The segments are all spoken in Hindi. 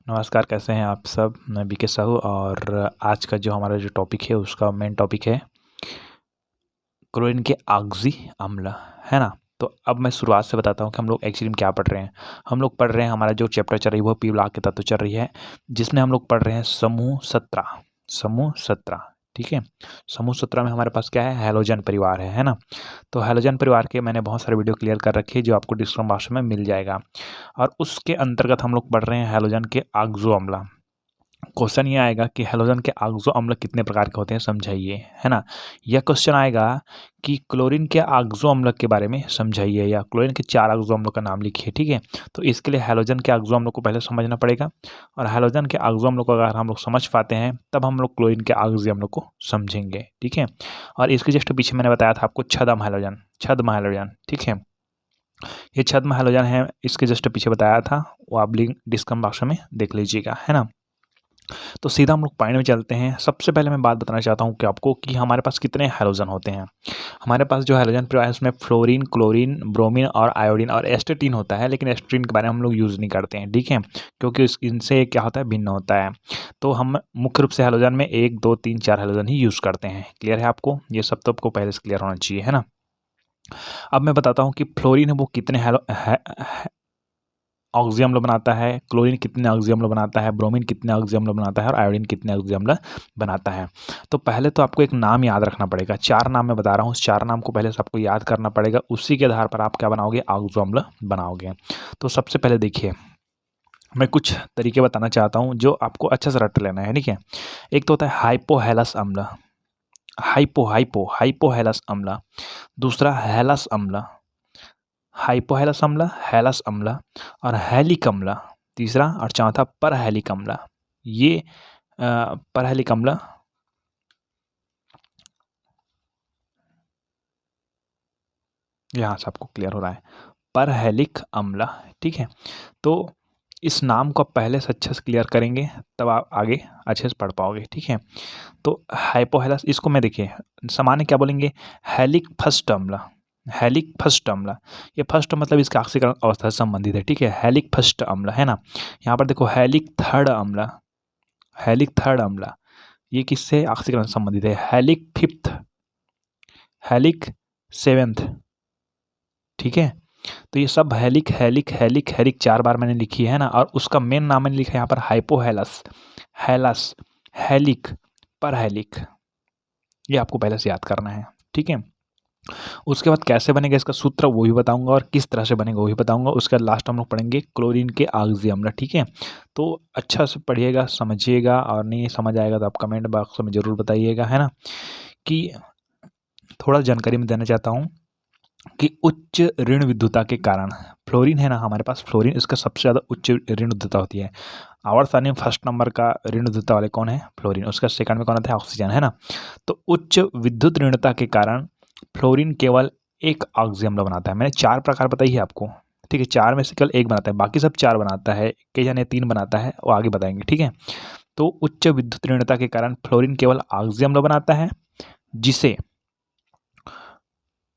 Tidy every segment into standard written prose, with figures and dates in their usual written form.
नमस्कार, कैसे हैं आप सब। मैं बीके साहू और आज का जो हमारा जो टॉपिक है उसका मेन टॉपिक है क्लोरीन के ऑक्सी अम्ल, है ना। तो अब मैं शुरुआत से बताता हूँ कि हम लोग एक्चुअली में क्या पढ़ रहे हैं। हम लोग पढ़ रहे हैं, हमारा जो चैप्टर चल रही है वो पी ब्लॉक के तत्व चल रही है, जिसमें हम लोग पढ़ रहे हैं समूह 17। ठीक है, समूह 17 में हमारे पास क्या है, हैलोजन परिवार है ना। तो हैलोजन परिवार के मैंने बहुत सारे वीडियो क्लियर कर रखी है जो आपको डिस्क्रिप्शन बॉक्स में मिल जाएगा। और उसके अंतर्गत हम लोग पढ़ रहे हैं हैलोजन के ऑक्सो अम्ल। क्वेश्चन ये आएगा कि हैलोजन के ऑक्सो अम्ल कितने प्रकार के होते हैं समझाइए, है ना। यह क्वेश्चन आएगा कि क्लोरीन के ऑक्सो अम्ल के बारे में समझाइए, या क्लोरीन के 4 ऑक्सो अम्लों का नाम लिखिए। ठीक है, तो इसके लिए हैलोजन के ऑक्सो अम्लों को पहले समझना पड़ेगा, और हैलोजन के ऑक्सो अम्लों को अगर हम लोग समझ पाते हैं तब हम लोग क्लोरीन के ऑक्सो अम्लों को समझेंगे। ठीक है, और इसके जस्ट पीछे मैंने बताया था आपको छद्म हैलोजन। ठीक है, ये छद्म हैलोजन है, इसके जस्ट पीछे बताया था, वो आप लिंक डिस्क्रिप्शन बॉक्स में देख लीजिएगा, है ना। तो सीधा हम लोग पॉइंट में चलते हैं। सबसे पहले मैं बात बताना चाहता हूँ कि आपको कि हमारे पास कितने हैलोजन होते हैं। हमारे पास जो हैलोजन परिवार है उसमें फ्लोरीन, क्लोरीन, ब्रोमीन और आयोडीन और एस्टेटीन होता है, लेकिन एस्टेटीन के बारे में हम लोग यूज़ नहीं करते हैं। ठीक है, क्योंकि इनसे क्या होता है, भिन्न होता है। तो हम मुख्य रूप से हैलोजन में 1, 2, 3, 4 हैलोजन ही यूज़ करते हैं। क्लियर है आपको, ये सब तो आपको पहले से क्लियर होना चाहिए, है ना। अब मैं बताता हूँ कि फ्लोरीन है वो कितने ऑक्सी अम्ल बनाता है, क्लोरीन कितने ऑक्सी अम्ल बनाता है, ब्रोमीन कितने ऑक्सी अम्ल बनाता है, और आयोडीन कितने ऑक्सी अम्ल बनाता है। तो पहले तो आपको एक नाम याद रखना पड़ेगा। 4 नाम मैं बता रहा हूँ, उस 4 नाम को पहले से आपको याद करना पड़ेगा, उसी के आधार पर आप क्या बनाओगे, ऑक्सो अम्ल बनाओगे। तो सबसे पहले देखिए, मैं कुछ तरीके बताना चाहता हूँ जो आपको अच्छे से रट लेना है। ठीक है, एक तो होता है हाइपोहेलस अम्ल, हाइपोहेलस अम्ल। दूसरा हेलस अम्ल, हाइपोहेलस अम्ल, हेलस अम्ल और हैलिक अम्ल। तीसरा और चौथा परहैलिक अम्ल। ये परहैलिक अम्ल यहाँ से आपको क्लियर हो रहा है, परहैलिक अम्ल। ठीक है, तो इस नाम को आप पहले से अच्छे से क्लियर करेंगे तब आप आगे अच्छे से पढ़ पाओगे। ठीक है, तो हाइपोहेलस, इसको मैं देखिए सामान्य क्या बोलेंगे, हैलिक फर्स्ट अम्ल। हैलिक फर्स्ट अम्ल, ये फर्स्ट मतलब इसका ऑक्सीकरण अवस्था से संबंधित है। ठीक है, हैलिक फर्स्ट अम्ल, है ना। यहाँ पर देखो हैलिक थर्ड अम्ल, हैलिक थर्ड अम्ल, ये किससे ऑक्सीकरण से संबंधित है। हैलिक फिफ्थ, हैलिक सेवेंथ। ठीक है, तो ये सब हैलिक हैलिक हैलिक हैलिक 4 बार मैंने लिखी है ना, और उसका मेन नाम मैंने लिखा है यहाँ पर हाइपोहेलस, हेलस, हैलिक, परहैलिक। ये आपको पहले से याद करना है। ठीक है, उसके बाद कैसे बनेगा इसका सूत्र वो भी बताऊंगा, और किस तरह से बनेगा वो भी बताऊंगा। उसके बाद लास्ट हम लोग पढ़ेंगे क्लोरीन के ऑक्सी अम्ल। ठीक है, तो अच्छा से पढ़िएगा, समझिएगा, और नहीं समझ आएगा तो आप कमेंट बॉक्स में ज़रूर बताइएगा, है ना। कि थोड़ा जानकारी में देना चाहता हूँ कि उच्च ऋण विद्युता के कारण फ्लोरीन है ना, हमारे पास फ्लोरीन, इसका सबसे ज़्यादा उच्च ऋण विद्युता होती है। आवर्त सारणी में फर्स्ट नंबर का ऋण विद्युता वाले कौन है, फ्लोरीन। उसका सेकंड में कौन आता है, ऑक्सीजन, है ना। तो उच्च विद्युत ऋणता के कारण फ्लोरीन केवल एक ऑक्सी अम्ल बनाता है। मैंने 4 प्रकार बताई है आपको। ठीक है, 4 में से केवल 1 बनाता है, बाकी सब 4 बनाता है, कई जाने 3 बनाता है, वो आगे बताएंगे। ठीक है, तो उच्च विद्युत ऋणता के कारण फ्लोरीन केवल ऑक्सी अम्ल बनाता है, जिसे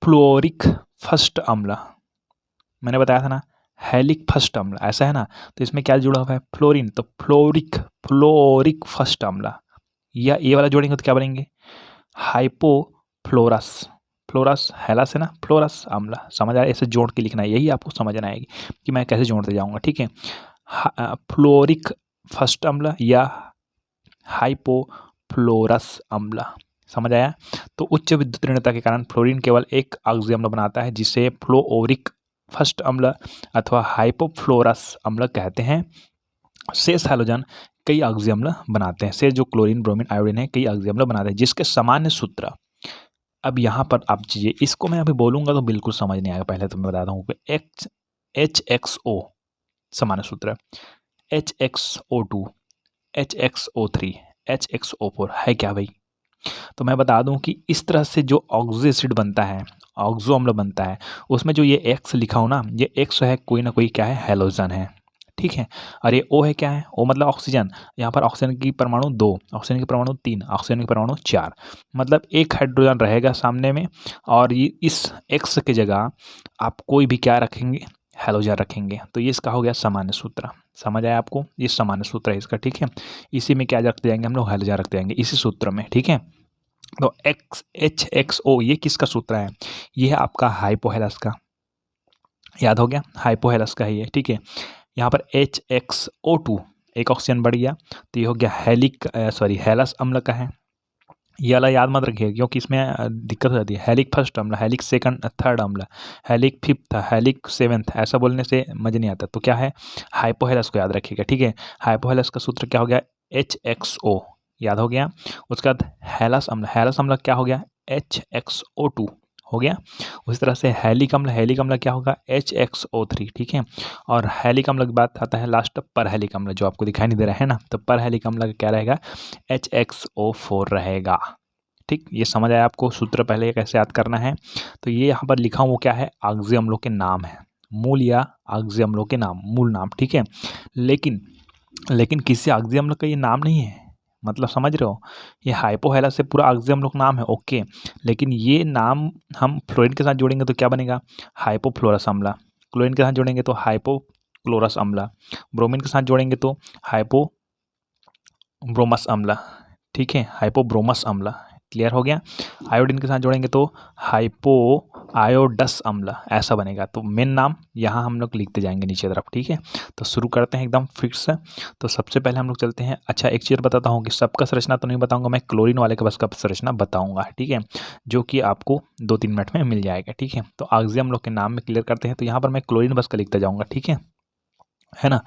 फ्लोरिक फर्स्ट अम्ल, मैंने बताया था ना, हैलिक फर्स्ट अम्ल, ऐसा है ना। तो इसमें क्या जुड़ा हुआ है, फ्लोरीन, तो फ्लोरिक फर्स्ट अम्ल, या ये वाला जोड़ेंगे तो क्या बनेंगे, हाइपोफ्लोरस, फ्लोरस हेलस है ना, फ्लोरस अम्ल। समझ आया, ऐसे जोड़ के लिखना है, यही आपको समझना आएगी कि मैं कैसे जोड़ते जाऊंगा। ठीक है, फ्लोरिक फर्स्ट अम्ल या हाइपोफ्लोरस अम्ल, समझ आया। तो उच्च विद्युत ऋणता के कारण फ्लोरीन केवल एक ऑक्सी अम्ल बनाता है, जिसे फ्लोओरिक फर्स्ट अम्ल अथवा हाइपोफ्लोरस अम्ल कहते हैं। शेष हैलोजन कई ऑक्सी अम्ल बनाते हैं। शेष जो क्लोरीन, ब्रोमीन, आयोडीन है, कई ऑक्सी अम्ल बनाते हैं, जिसके सामान्य सूत्र, अब यहाँ पर आप चीज़ें, इसको मैं अभी बोलूँगा तो बिल्कुल समझ नहीं आएगा। पहले तो मैं बताता हूँ कि HXO सामान्य सूत्र, HXO2, HXO3, HXO4 है क्या भाई। तो मैं बता दूं कि इस तरह से जो ऑक्सो एसिड बनता है, ऑक्सो अम्ल बनता है, उसमें जो ये एक्स लिखा हो ना, ये एक्स है कोई ना कोई क्या है, हैलोजन है। ठीक है, और ये ओ है क्या है, ओ मतलब ऑक्सीजन। यहाँ पर ऑक्सीजन की परमाणु 2, ऑक्सीजन की परमाणु 3, ऑक्सीजन की परमाणु 4, मतलब एक हाइड्रोजन रहेगा सामने में, और ये इस एक्स की जगह आप कोई भी क्या रखेंगे, हैलोजन रखेंगे। तो ये इसका हो गया सामान्य सूत्र। समझ आया आपको? ये सामान्य सूत्र है इसका, ठीक है। इसी में क्या रखते जाएंगे हम लोग, हैलोजन रखते जाएंगे इसी सूत्र में, ठीक है। तो HHO ये किसका सूत्र है? ये है आपका हाइपोहेलस का, याद हो गया, हाइपोहेलस का है ये, ठीक है। यहाँ पर HXO2 एक ऑक्सीजन बढ़ गया, तो ये हो गया हेलस अम्ल का है। ये वाला याद मत रखिए क्योंकि इसमें दिक्कत हो जाती है। हेलिक फर्स्ट अम्ल, हेलिक सेकंड थर्ड अम्ल, हेलिक फिफ्थ, हेलिक सेवेंथ, ऐसा बोलने से मज़ा नहीं आता। तो क्या है, हाइपोहेलस को याद रखिएगा, ठीक है। हाइपोहेलस का सूत्र क्या हो गया, HXO, याद हो गया। उसके बाद हेलस अम्ल क्या हो गया, HXO2 हो गया। उसी तरह से हेलिक अम्ल क्या होगा, HXO3, ठीक है। और हेलिक अम्ल की बात आता है लास्ट परहेलिक अम्ल, जो आपको दिखाई नहीं दे रहा है ना, तो परहेलिक अम्ल का क्या रहेगा, HXO4 रहेगा, ठीक। ये समझ आया आपको सूत्र पहले कैसे याद करना है। तो ये यहाँ पर लिखा हूँ वो क्या है, अगज़ी अम्लों के नाम है, मूल या अगज़ी अम्लों के नाम, मूल नाम, ठीक है। लेकिन किसी अगज़ी अम्ल का ये नाम नहीं है, मतलब समझ रहे हो, ये हाइपोहेलस से पूरा अगज़ी अम्लों का नाम है, ओके। लेकिन ये नाम हम फ्लोरीन के साथ जोड़ेंगे तो क्या बनेगा, हाइपोफ्लोरस अम्ल। क्लोरीन के साथ जोड़ेंगे तो हाइपोक्लोरस अम्ल। ब्रोमीन के साथ जोड़ेंगे तो हाइपोब्रोमस अम्ल, ठीक है, हाइपोब्रोमस अम्ल, क्लियर हो गया। आयोडीन के साथ जोड़ेंगे तो हाइपो आयोडस अम्ल, ऐसा बनेगा। तो मेन नाम यहाँ हम लोग लिखते जाएंगे नीचे तरफ, ठीक है। तो शुरू करते हैं एकदम फिक्स से। तो सबसे पहले हम लोग चलते हैं, अच्छा एक चीज़ बताता हूँ कि सबका संरचना तो नहीं बताऊँगा मैं, क्लोरीन वाले का बस का संरचना बताऊँगा, ठीक है, जो कि आपको 2-3 मिनट में मिल जाएगा, ठीक है। तो अगज़ी अम्लों के नाम में क्लियर करते हैं। तो यहाँ पर मैं क्लोरीन बस का लिखता जाऊँगा, ठीक है ना।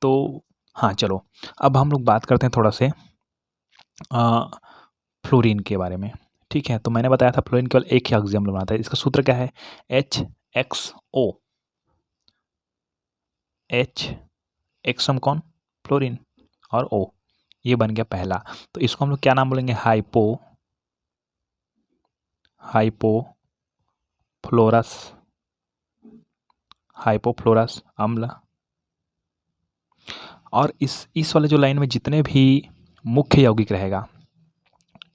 तो हाँ चलो, अब हम लोग बात करते हैं थोड़ा से फ्लोरीन के बारे में, ठीक है। तो मैंने बताया था फ्लोरीन केवल एक ही अगज़ी अम्ल बनाता है, इसका सूत्र क्या है, HXO, H कौन, फ्लोरीन, और O, ये बन गया पहला। तो इसको हम लोग क्या नाम बोलेंगे, हाइपोफ्लोरस अम्ल। और इस वाले जो लाइन में जितने भी मुख्य यौगिक रहेगा,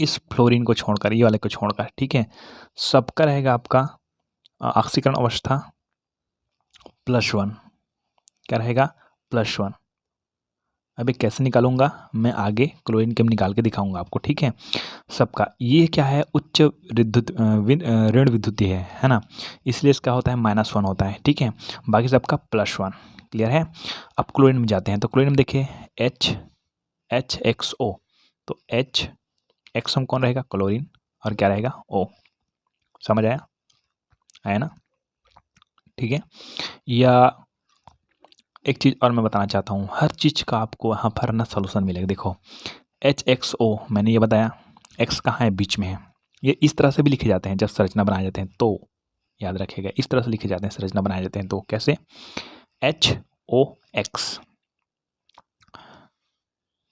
इस फ्लोरीन को छोड़कर, ये वाले को छोड़कर, ठीक है, सबका रहेगा आपका ऑक्सीकरण अवस्था +1, क्या रहेगा, +1। अभी कैसे निकालूंगा मैं आगे क्लोरीन के निकाल के दिखाऊंगा आपको, ठीक है। सबका ये क्या है, उच्च ऋण विद्युतीय है ना, इसलिए इसका होता है -1 होता है, ठीक है। बाकी सबका +1, क्लियर है। अब क्लोरीन में जाते हैं, तो क्लोरीन में देखिए HXO, तो H हम कौन रहेगा, क्लोरीन, और क्या रहेगा, O, समझ आया ना, ठीक है। या एक चीज़ और मैं बताना चाहता हूँ, हर चीज़ का आपको यहाँ पर ना सॉल्यूशन मिलेगा। देखो HXO मैंने ये बताया, X कहाँ है, बीच में है। ये इस तरह से भी लिखे जाते हैं जब संरचना बनाए जाते हैं, तो याद रखिएगा इस तरह से लिखे जाते हैं संरचना बनाए जाते हैं, तो कैसे, HOX,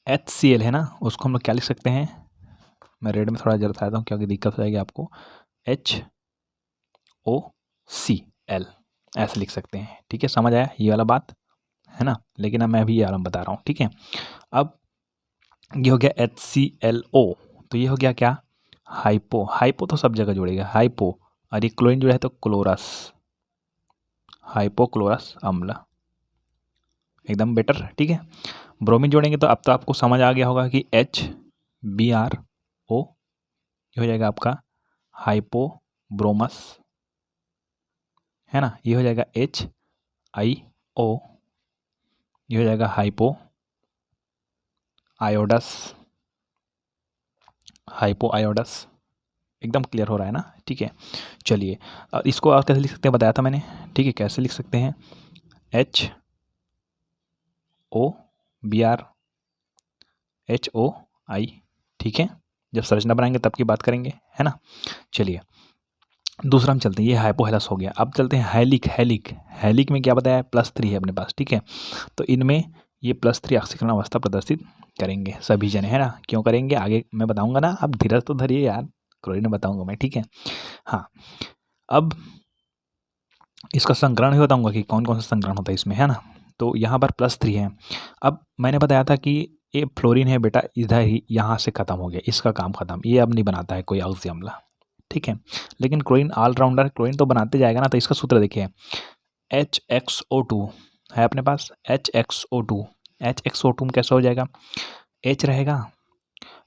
HCl है ना, उसको हम लोग क्या लिख सकते हैं, मैं रेड में थोड़ा जरा बताता हूँ क्योंकि दिक्कत हो जाएगी आपको, HOCl ऐसे लिख सकते हैं, ठीक है। समझ आया ये वाला बात है ना, लेकिन अब मैं भी ये वाला बता रहा हूँ, ठीक है। अब ये हो गया HClO, तो ये हो गया क्या, हाइपो तो सब जगह जोड़ेगा, हाइपो, और ये क्लोरीन जुड़ा है तो क्लोरस, हाइपोक्लोरस अम्ल, एकदम बेटर, ठीक है। ब्रोमीन जोड़ेंगे तो अब तो आपको समझ आ गया होगा कि HBrO, ये हो जाएगा आपका हाइपोब्रोमस, है ना, ये हो जाएगा HIO, ये हो जाएगा हाइपो आयोडस, एकदम क्लियर हो रहा है ना, ठीक है। चलिए इसको और कैसे लिख सकते हैं, बताया था मैंने, ठीक है। कैसे लिख सकते हैं, HOBrHOI, ठीक है। जब संरचना बनाएंगे तब की बात करेंगे, है ना। चलिए दूसरा हम चलते हैं, ये हाइपोहेलस हो गया। अब चलते हैं हेलिक में क्या बताया, +3 है अपने पास, ठीक है। तो इनमें ये +3 ऑक्सीकरण अवस्था प्रदर्शित करेंगे सभी जने, है ना। क्यों करेंगे आगे मैं बताऊंगा ना, अब धीरज तो धरिए यार, क्लोरीन में बताऊंगा मैं, ठीक है। हाँ अब इसका संकरण ही बताऊंगा कि कौन कौन सा संकरण होता है इसमें, है ना। तो यहाँ पर +3 है। अब मैंने बताया था कि ये फ्लोरीन है बेटा, इधर ही यहाँ से ख़त्म हो गया, इसका काम ख़त्म, ये अब नहीं बनाता है कोई ऑक्सी अम्ल, ठीक है। लेकिन क्लोरीन ऑलराउंडर, क्लोरीन तो बनाते जाएगा ना। तो इसका सूत्र देखिए HXO2, है अपने पास HXO2। HXO2 में कैसा हो जाएगा, H रहेगा,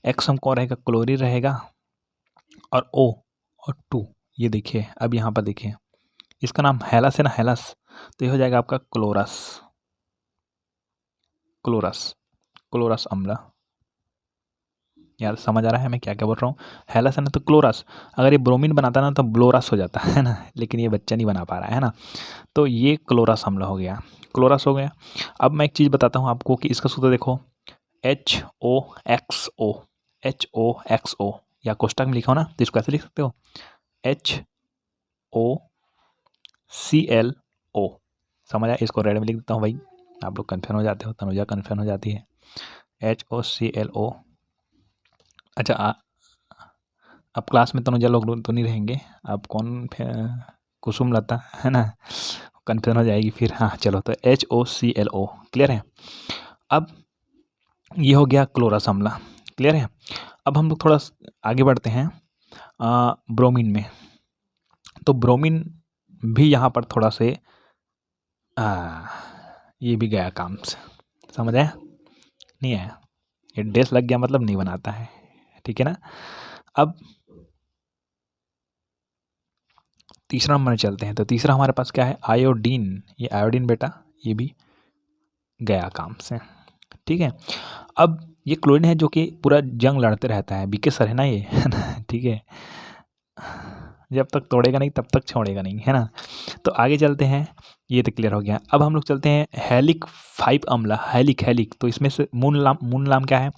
X हम कौन रहेगा, क्लोरीन रहेगा, और O और 2। ये देखिए अब यहाँ पर देखिए इसका नाम हेलस है ना, हेलस, तो ये हो जाएगा आपका क्लोरस, क्लोरस, क्लोरस अम्ल। यार समझ आ रहा है मैं क्या क्या बोल रहा हूँ, हेलस है ना तो क्लोरस, अगर ये ब्रोमीन बनाता ना तो ब्लोरस हो जाता है ना, लेकिन ये बच्चा नहीं बना पा रहा है ना, तो ये क्लोरस अम्ल हो गया, क्लोरस हो गया। अब मैं एक चीज़ बताता हूँ आपको कि इसका सूत्र देखो, HOXO, HOXO, या कोष्टक में लिखा हो ना तो इसको ऐसे लिख सकते हो, HOClO। समझ आया, इसको रेड में लिख देता हूँ भाई, आप लोग कन्फ्यूजन हो जाते हो, तनुजा कन्फ्यूजन हो जाती है, HOClO। अच्छा अब क्लास में तनुजा लोग तो नहीं रहेंगे, अब कौन कुसुम लता है ना, कन्फ्यूजन हो जाएगी फिर। हाँ चलो, तो HOClO क्लियर है। अब ये हो गया क्लोरस अम्ल, क्लियर है। अब हम लोग थोड़ा आगे बढ़ते हैं ब्रोमीन में। तो ब्रोमीन भी यहाँ पर थोड़ा से ये भी गया काम से, समझ आया, नहीं आया, ये डेस लग गया मतलब नहीं बनाता है, ठीक है ना। अब तीसरा नंबर चलते हैं, तो तीसरा हमारे पास क्या है, आयोडीन। ये आयोडीन बेटा ये भी गया काम से, ठीक है। अब ये क्लोरीन है जो कि पूरा जंग लड़ते रहता है, बीके सर है ना ये, है ना, ठीक है, जब तक तोड़ेगा नहीं तब तक छोड़ेगा नहीं, है ना। तो आगे चलते हैं, ये तो क्लियर हो गया। अब हम लोग चलते हैं हेलिक 5 अम्ल, हेलिक, हेलिक, तो इसमें से मूल नाम क्या है,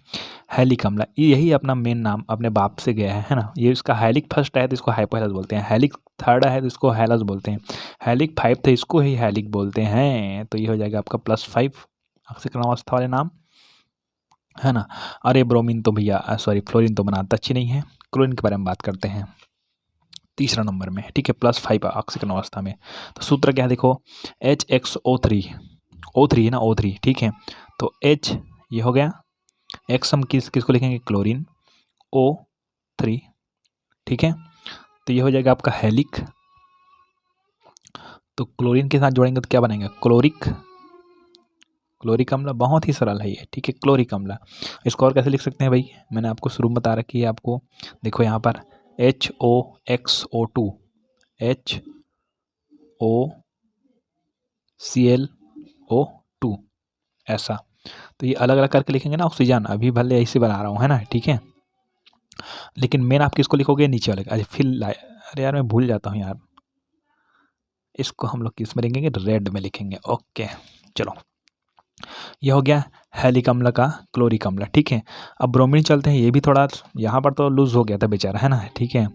हेलिक अम्ल, यही अपना मेन नाम अपने बाप से गया है ना। ये इसका हेलिक फर्स्ट है तो इसको हाइपोहेलस बोलते हैं, हेलिक थर्ड है तो इसको हेलस बोलते हैं, हेलिक 5 तो इसको ही हेलिक बोलते हैं। तो ये हो जाएगा आपका +5 ऑक्सीकरण अवस्था वाले नाम, है ना। अरे ब्रोमीन तो भैया सॉरी फ्लोरीन तो बनाता अच्छी नहीं है, क्लोरीन के बारे में बात करते हैं तीसरा नंबर में, ठीक है, +5 ऑक्सीकरण अवस्था में। तो सूत्र क्या है देखो, HXO3, O3 है ना, O3, ठीक है। तो H ये हो गया, X हम किसको लिखेंगे, क्लोरीन, O3, ठीक है। तो ये हो जाएगा आपका हेलिक, तो क्लोरीन के साथ जोड़ेंगे तो क्या बनेगा, क्लोरिक, क्लोरिक अम्ल, बहुत ही सरल है ये, ठीक है, क्लोरिक अम्ल। इसको और कैसे लिख सकते हैं भाई, मैंने आपको शुरू में बता रखी है आपको, देखो यहाँ पर HOXO2, HOClO2, ऐसा। तो ये अलग अलग करके लिखेंगे ना, ऑक्सीजन अभी भले ऐसे बना रहा हूँ, है ना, ठीक है, लेकिन मेन आप किसको लिखोगे, नीचे वाले, अच्छा फिर अरे यार मैं भूल जाता हूँ यार, इसको हम लोग किस में लिखेंगे, रेड में लिखेंगे, ओके चलो। ये हो गया हेलिक अम्ल का क्लोरिक अम्ल, ठीक है। अब ब्रोमीन चलते हैं, ये भी थोड़ा यहाँ पर तो लूज हो गया था बेचारा, है ना, ठीक है,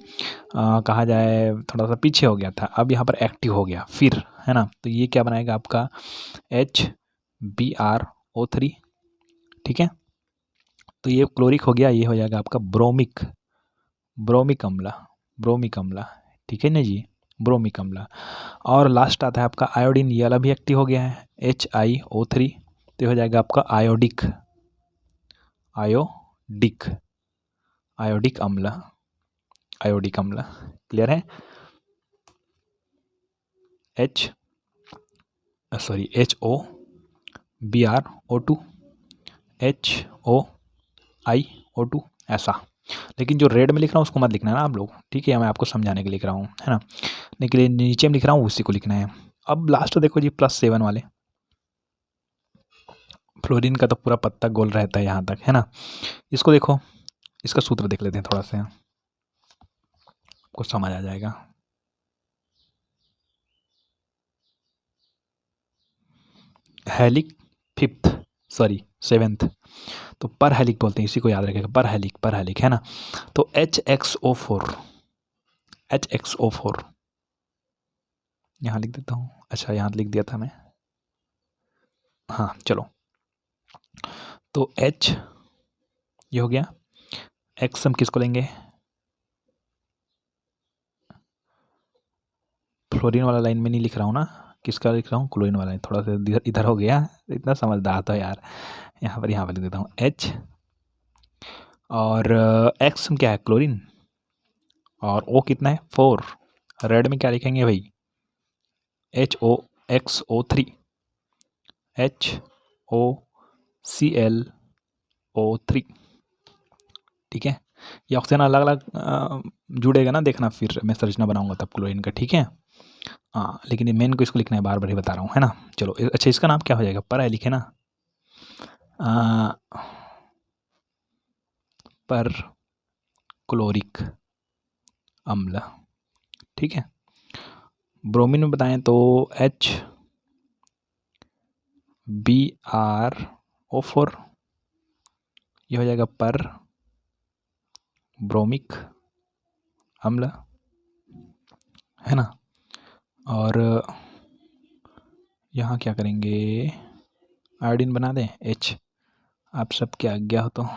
कहा जाए थोड़ा सा पीछे हो गया था, अब यहाँ पर एक्टिव हो गया फिर, है ना। तो ये क्या बनाएगा आपका HBrO3, ठीक है। तो ये क्लोरिक हो गया, ये हो जाएगा आपका ब्रोमिक, ब्रोमिक अम्ल, ब्रोमिक अम्ल, ठीक है ना जी, ब्रोमिक अम्ल। और लास्ट आता है आपका आयोडीन, ये वाला भी एक्टिव हो गया है, HiO3, तो हो जाएगा आपका आयोडिक, आयोडिक, आयोडिक अम्ल, आयोडिक अम्ल, क्लियर है। HBrO2, HOiO2, ऐसा। लेकिन जो रेड में लिख रहा हूँ उसको मत लिखना ना आप लोग, ठीक है, मैं आपको समझाने के लिए लिख रहा हूँ, है ना, लेकिन नीचे में लिख रहा हूँ उसी को लिखना है। अब लास्ट देखो जी, +7 वाले, फ्लोरीन का तो पूरा पत्ता गोल रहता है यहाँ तक, है ना। इसको देखो, इसका सूत्र देख लेते हैं थोड़ा सा, कुछ समझ आ जाएगा। हेलिक 5th, सॉरी 7th, तो पर हेलिक बोलते हैं, इसी को याद रखेगा, पर हेलिक, पर हेलिक, है ना। तो HXO4, HXO4 यहाँ लिख देता हूँ, अच्छा यहाँ लिख दिया था मैं, हाँ चलो। तो H ये हो गया, X हम किसको लेंगे, फ्लोरीन वाला लाइन में नहीं लिख रहा हूँ ना, किसका लिख रहा हूँ, क्लोरीन वाला, थोड़ा सा इधर हो गया, इतना समझदार था यार, यहाँ पर लिख देता हूँ H, और X क्या है, क्लोरीन, और O कितना है, 4, रेड में क्या लिखेंगे भाई, HOXO3, HOClO3। ठीक है, ये ऑक्सीजन अलग अलग जुड़ेगा ना, देखना फिर मैं संरचना बनाऊंगा तब क्लोरीन का। ठीक है, हाँ, लेकिन ये मेन को इसको लिखना है, बार बार ही बता रहा हूँ, है ना। चलो अच्छा, इसका नाम क्या हो जाएगा, पर है लिखे ना, पर क्लोरिक अम्ल। ठीक है, ब्रोमीन में बताएं तो HBrO4, ये हो जाएगा पर ब्रोमिक अम्ल, है ना। और यहाँ क्या करेंगे, आयोडीन बना दें H, आप सब क्या आज्ञा हो तो हो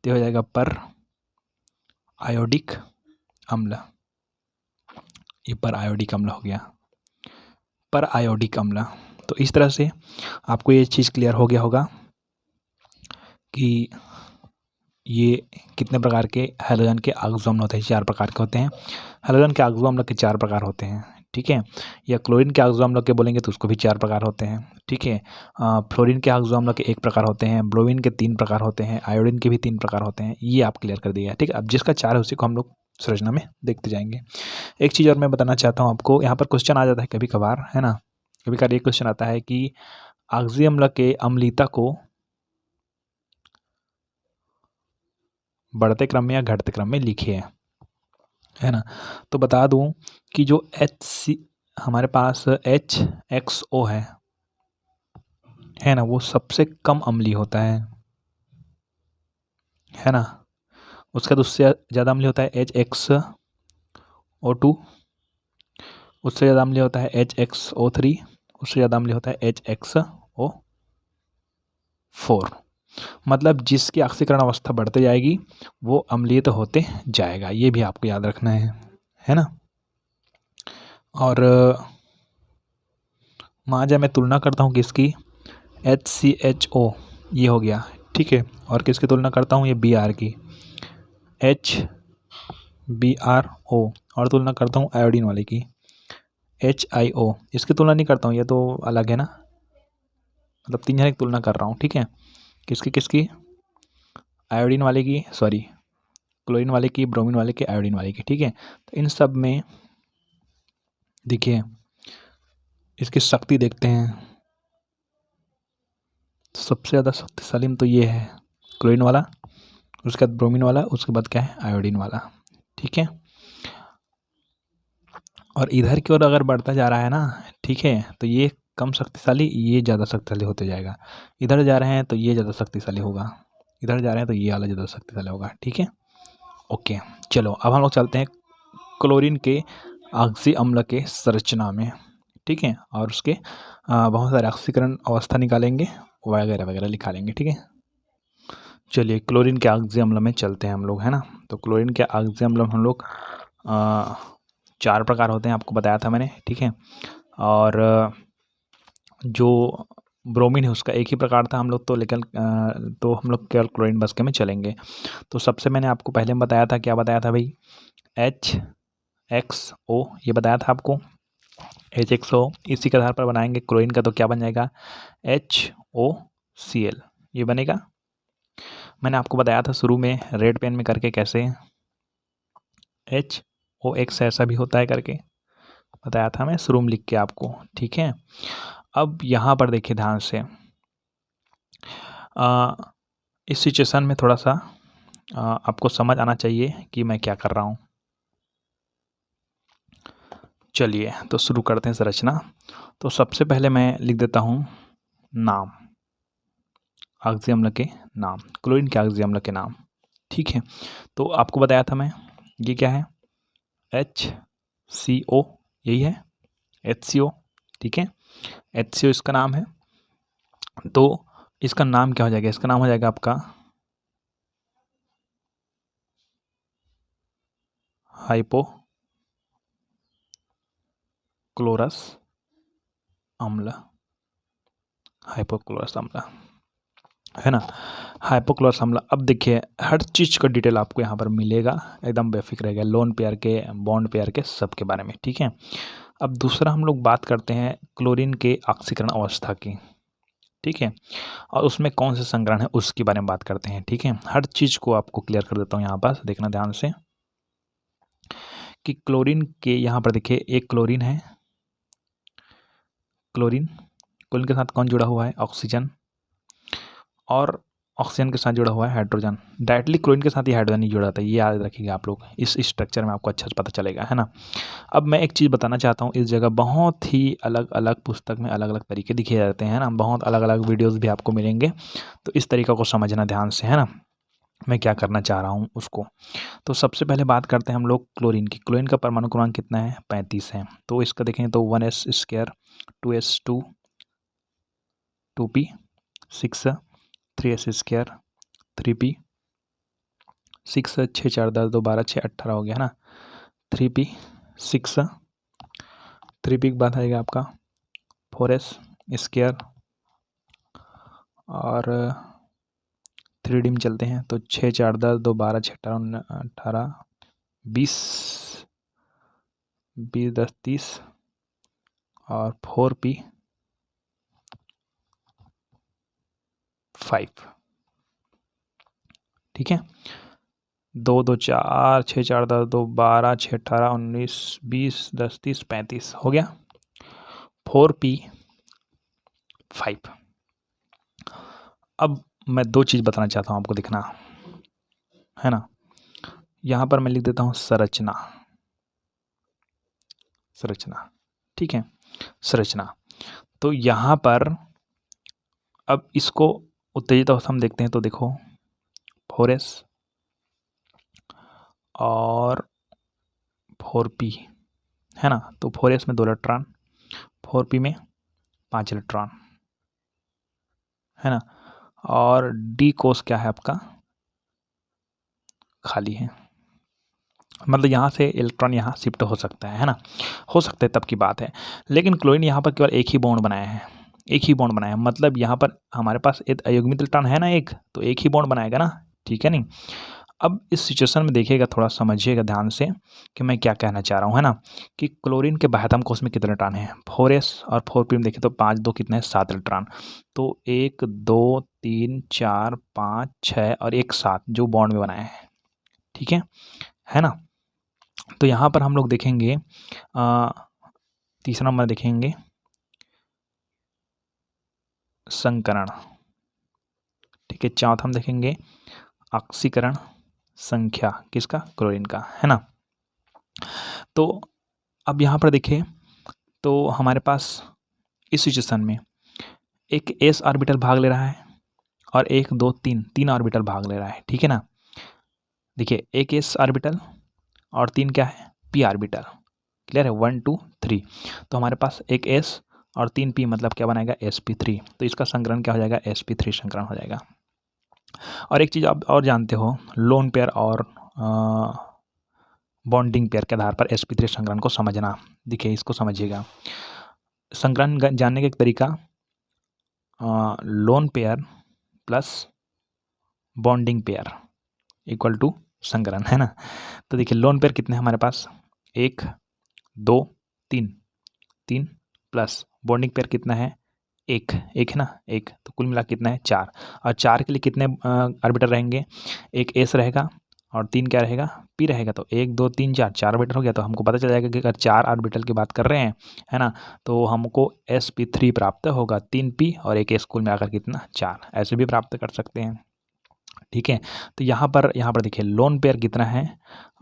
जाएगा पर आयोडिक अम्ल, ये पर आयोडिक अम्ल हो गया, पर आयोडिक अम्ल। तो इस तरह से आपको ये चीज़ क्लियर हो गया होगा कि ये कितने प्रकार के हैलोजन के ऑक्सो अम्ल होते हैं। 4 प्रकार के होते हैं हैलोजन के ऑक्सो अम्ल के, 4 प्रकार होते हैं। ठीक है, या क्लोरीन के ऑक्सो अम्ल के बोलेंगे तो उसको भी 4 प्रकार होते हैं। ठीक है, फ्लोरीन के ऑक्सो अम्ल के 1 प्रकार होते हैं, ब्रोमीन के 3 प्रकार होते हैं, आयोडीन के भी 3 प्रकार होते हैं। ये आप क्लियर कर दिया। ठीक है, अब जिसका 4 है उसी को हम लोग संरचना में देखते जाएंगे। एक चीज़ और मैं बताना चाहता हूँ आपको, यहाँ पर क्वेश्चन आ जाता है कभी कभार, है ना, कभी कभार ये क्वेश्चन आता है कि ऑक्सी अम्ल के अम्लीयता को बढ़ते क्रम में या घटते क्रम में लिखिए, है ना। तो बता दूं कि जो हमारे पास HXO है ना, वो सबसे कम अम्लीय होता है ना। उसका तो उससे ज़्यादा अम्लीय होता है HXO2, उससे ज़्यादा अम्लीय होता है HXO3, उससे ज़्यादा अम्लीय होता है HXO4। मतलब जिसकी ऑक्सीकरण अवस्था बढ़ते जाएगी वो अम्लीय तो होते जाएगा, ये भी आपको याद रखना है ना। और मान जा मैं तुलना करता हूँ किसकी, HCHO ये हो गया, ठीक है, और किसकी तुलना करता हूँ, ये Br की HBrO, और तुलना करता हूँ आयोडीन वाले की HIO। इसकी तुलना नहीं करता हूँ, ये तो अलग है ना, मतलब 3 जने की तुलना कर रहा हूँ। ठीक है, किसकी किसकी, आयोडीन वाले की, सॉरी क्लोरीन वाले की, ब्रोमीन वाले की, आयोडीन वाले की। ठीक है, तो इन सब में देखिए इसकी शक्ति देखते हैं, सबसे ज़्यादा शक्तिशाली तो ये है क्लोरीन वाला, उसके बाद ब्रोमीन वाला, उसके बाद क्या है आयोडीन वाला। ठीक है, और इधर की ओर अगर बढ़ता जा रहा है ना, ठीक है, तो ये कम शक्तिशाली, ये ज़्यादा शक्तिशाली होते जाएगा। इधर जा रहे हैं तो ये ज़्यादा शक्तिशाली होगा, इधर जा रहे हैं तो ये वाला ज़्यादा शक्तिशाली होगा। ठीक है, ओके, चलो अब हम लोग चलते हैं क्लोरीन के ऑक्सी अम्ल के संरचना में। ठीक है, और उसके बहुत सारे ऑक्सीकरण अवस्था निकालेंगे, वगैरह वगैरह लिखा लेंगे। ठीक है, चलिए क्लोरीन के ऑक्सी अम्ल में चलते हैं हम लोग, है ना। तो क्लोरीन के ऑक्सी अम्ल में हम लोग 4 प्रकार होते हैं, आपको बताया था मैंने। ठीक है, और जो ब्रोमीन है उसका एक ही प्रकार था हम लोग तो, लेकिन तो हम लोग केवल क्लोरीन बस के में चलेंगे। तो सबसे मैंने आपको पहले में बताया था, क्या बताया था भाई, HXO, ये बताया था आपको HXO। इसी के आधार पर बनाएंगे क्लोरीन का, तो क्या बन जाएगा HOCl, ये बनेगा। मैंने आपको बताया था शुरू में रेड पेन में करके कैसे HOX ऐसा भी होता है करके बताया था मैं शुरू में लिख के आपको। ठीक है, अब यहाँ पर देखिए ध्यान से, इस सिचुएशन में थोड़ा सा आपको समझ आना चाहिए कि मैं क्या कर रहा हूँ। चलिए तो शुरू करते हैं संरचना। तो सबसे पहले मैं लिख देता हूँ नाम, ऑक्सी अम्ल के नाम, क्लोरीन के ऑक्सी अम्ल के नाम। ठीक है, तो आपको बताया था मैं, ये क्या है HCO, यही है HCO। ठीक है, HCO इसका नाम है। तो इसका नाम क्या हो जाएगा, इसका नाम हो जाएगा आपका हाइपोक्लोरस अम्ल, हाइपोक्लोरस अम्ल, है ना, हाइपोक्लोरस अम्ल। अब देखिए हर चीज़ का डिटेल आपको यहाँ पर मिलेगा, एकदम बेफिक्र रहेगा, लोन पेयर के, बॉन्ड पेयर के, सब के बारे में। ठीक है, अब दूसरा हम लोग बात करते हैं क्लोरीन के ऑक्सीकरण अवस्था की। ठीक है, और उसमें कौन से संग्रहण है उसके बारे में बात करते हैं। ठीक है, हर चीज़ को आपको क्लियर कर देता हूँ यहाँ पर, देखना ध्यान से कि क्लोरीन के यहाँ पर देखिए एक क्लोरीन है, क्लोरीन के साथ कौन जुड़ा हुआ है, ऑक्सीजन, और ऑक्सीजन के साथ जुड़ा हुआ है हाइड्रोजन। डायरेक्टली क्लोरीन के साथ ही हाइड्रोजन नहीं जुड़ा था, ये याद रखिएगा आप लोग, इस स्ट्रक्चर में आपको अच्छे से पता चलेगा, है ना। अब मैं एक चीज़ बताना चाहता हूँ, इस जगह बहुत ही अलग अलग पुस्तक में अलग अलग तरीके दिखे जाते हैं ना, बहुत अलग अलग वीडियोज़ भी आपको मिलेंगे, तो इस तरीक़ा को समझना ध्यान से, है ना, मैं क्या करना चाह रहा हूँ उसको। तो सबसे पहले बात करते हैं हम लोग क्लोरीन की। क्लोरीन का परमाणु क्रमांक कितना है, 35 है। तो इसका देखें तो 1s², 2s2, 2p, 6, 3s², 3p, 6, 6, 4, 10, 2, 12, 6, 18 हो गया ना, 3p, 6, 3p के बाद आएगा आपका 4s² और 3d में चलते हैं तो 6, 4, 10, 2, 12, 6, 18, 20, 20, 10, 30 और 4p 5। ठीक है, 2, 2, 4, 6, 4, 10, 2, 12, 6, 18, 19, 20, 10, 30, 35 हो गया, 4p 5। अब मैं दो चीज़ बताना चाहता हूँ आपको, दिखना है ना, यहाँ पर मैं लिख देता हूँ संरचना, संरचना, ठीक है, संरचना। तो यहाँ पर अब इसको उत्तेजित अवस्था में देखते हैं तो देखो 4s और 4p, है ना, तो 4s में 2 इलेक्ट्रॉन, 4p में 5 इलेक्ट्रॉन, है ना, और डी कोष क्या है आपका, खाली है, मतलब यहाँ से इलेक्ट्रॉन यहाँ शिफ्ट हो सकता है ना, हो सकता है तब की बात है। लेकिन क्लोरीन यहाँ पर केवल एक ही बॉन्ड बनाया है, एक ही बॉन्ड बनाया है, मतलब यहाँ पर हमारे पास एक अयुग्मित इलेक्ट्रॉन है ना एक, तो एक ही बॉन्ड बनाएगा ना, ठीक है नहीं। अब इस सिचुएशन में देखिएगा, थोड़ा समझिएगा ध्यान से कि मैं क्या कहना चाह रहा हूँ, है ना, कि क्लोरीन के बाह्यतम कोष में कितने इलेक्ट्रॉन हैं, 4s और 4p में देखिए तो 5, 2 कितने हैं, 7 इलेक्ट्रॉन। तो 1, 2, 3, 4, 5, 6 और 1 7 जो बॉन्ड में बनाए हैं, ठीक है ना। तो यहाँ पर हम लोग देखेंगे तीसरा नंबर देखेंगे संकरण, ठीक है, चौथा हम देखेंगे ऑक्सीकरण संख्या, किसका, क्लोरीन का, है ना। तो अब यहाँ पर देखिए तो हमारे पास इस सिचुएशन में एक s ऑर्बिटल भाग ले रहा है और 1, 2, 3 ऑर्बिटल भाग ले रहा है, ठीक है ना। देखिए एक s ऑर्बिटल और 3 क्या है, p ऑर्बिटल, क्लियर है, 1, 2, 3। तो हमारे पास एक s और 3 p मतलब क्या बनाएगा, sp3। तो इसका संकरण क्या हो जाएगा, sp3 संकरण हो जाएगा। और एक चीज़ आप और जानते हो, लोन पेयर और बॉन्डिंग पेयर के आधार पर sp3 संकरण को समझना। देखिए इसको समझिएगा, संकरण जानने का एक तरीका, lone pair plus bonding pair equal to संकरण, है ना। तो देखिए लोन पेयर कितने हैं हमारे पास, 1, 2, 3 प्लस बॉन्डिंग पेयर कितना है, 1 है ना, 1, तो कुल मिला कितना है, 4। और 4 के लिए कितने ऑर्बिटल रहेंगे, एक s रहेगा और 3 क्या रहेगा, p रहेगा। तो 1, 2, 3, 4 ऑर्बिटल हो गया। तो हमको पता चल जाएगा कि अगर 4 ऑर्बिटल की बात कर रहे हैं, है ना, तो हमको sp3 प्राप्त होगा, 3p और एक s, कुल मिलाकर कितना, 4। ऐसे भी प्राप्त कर सकते हैं, ठीक है। तो यहाँ पर देखिए लोन पेयर कितना है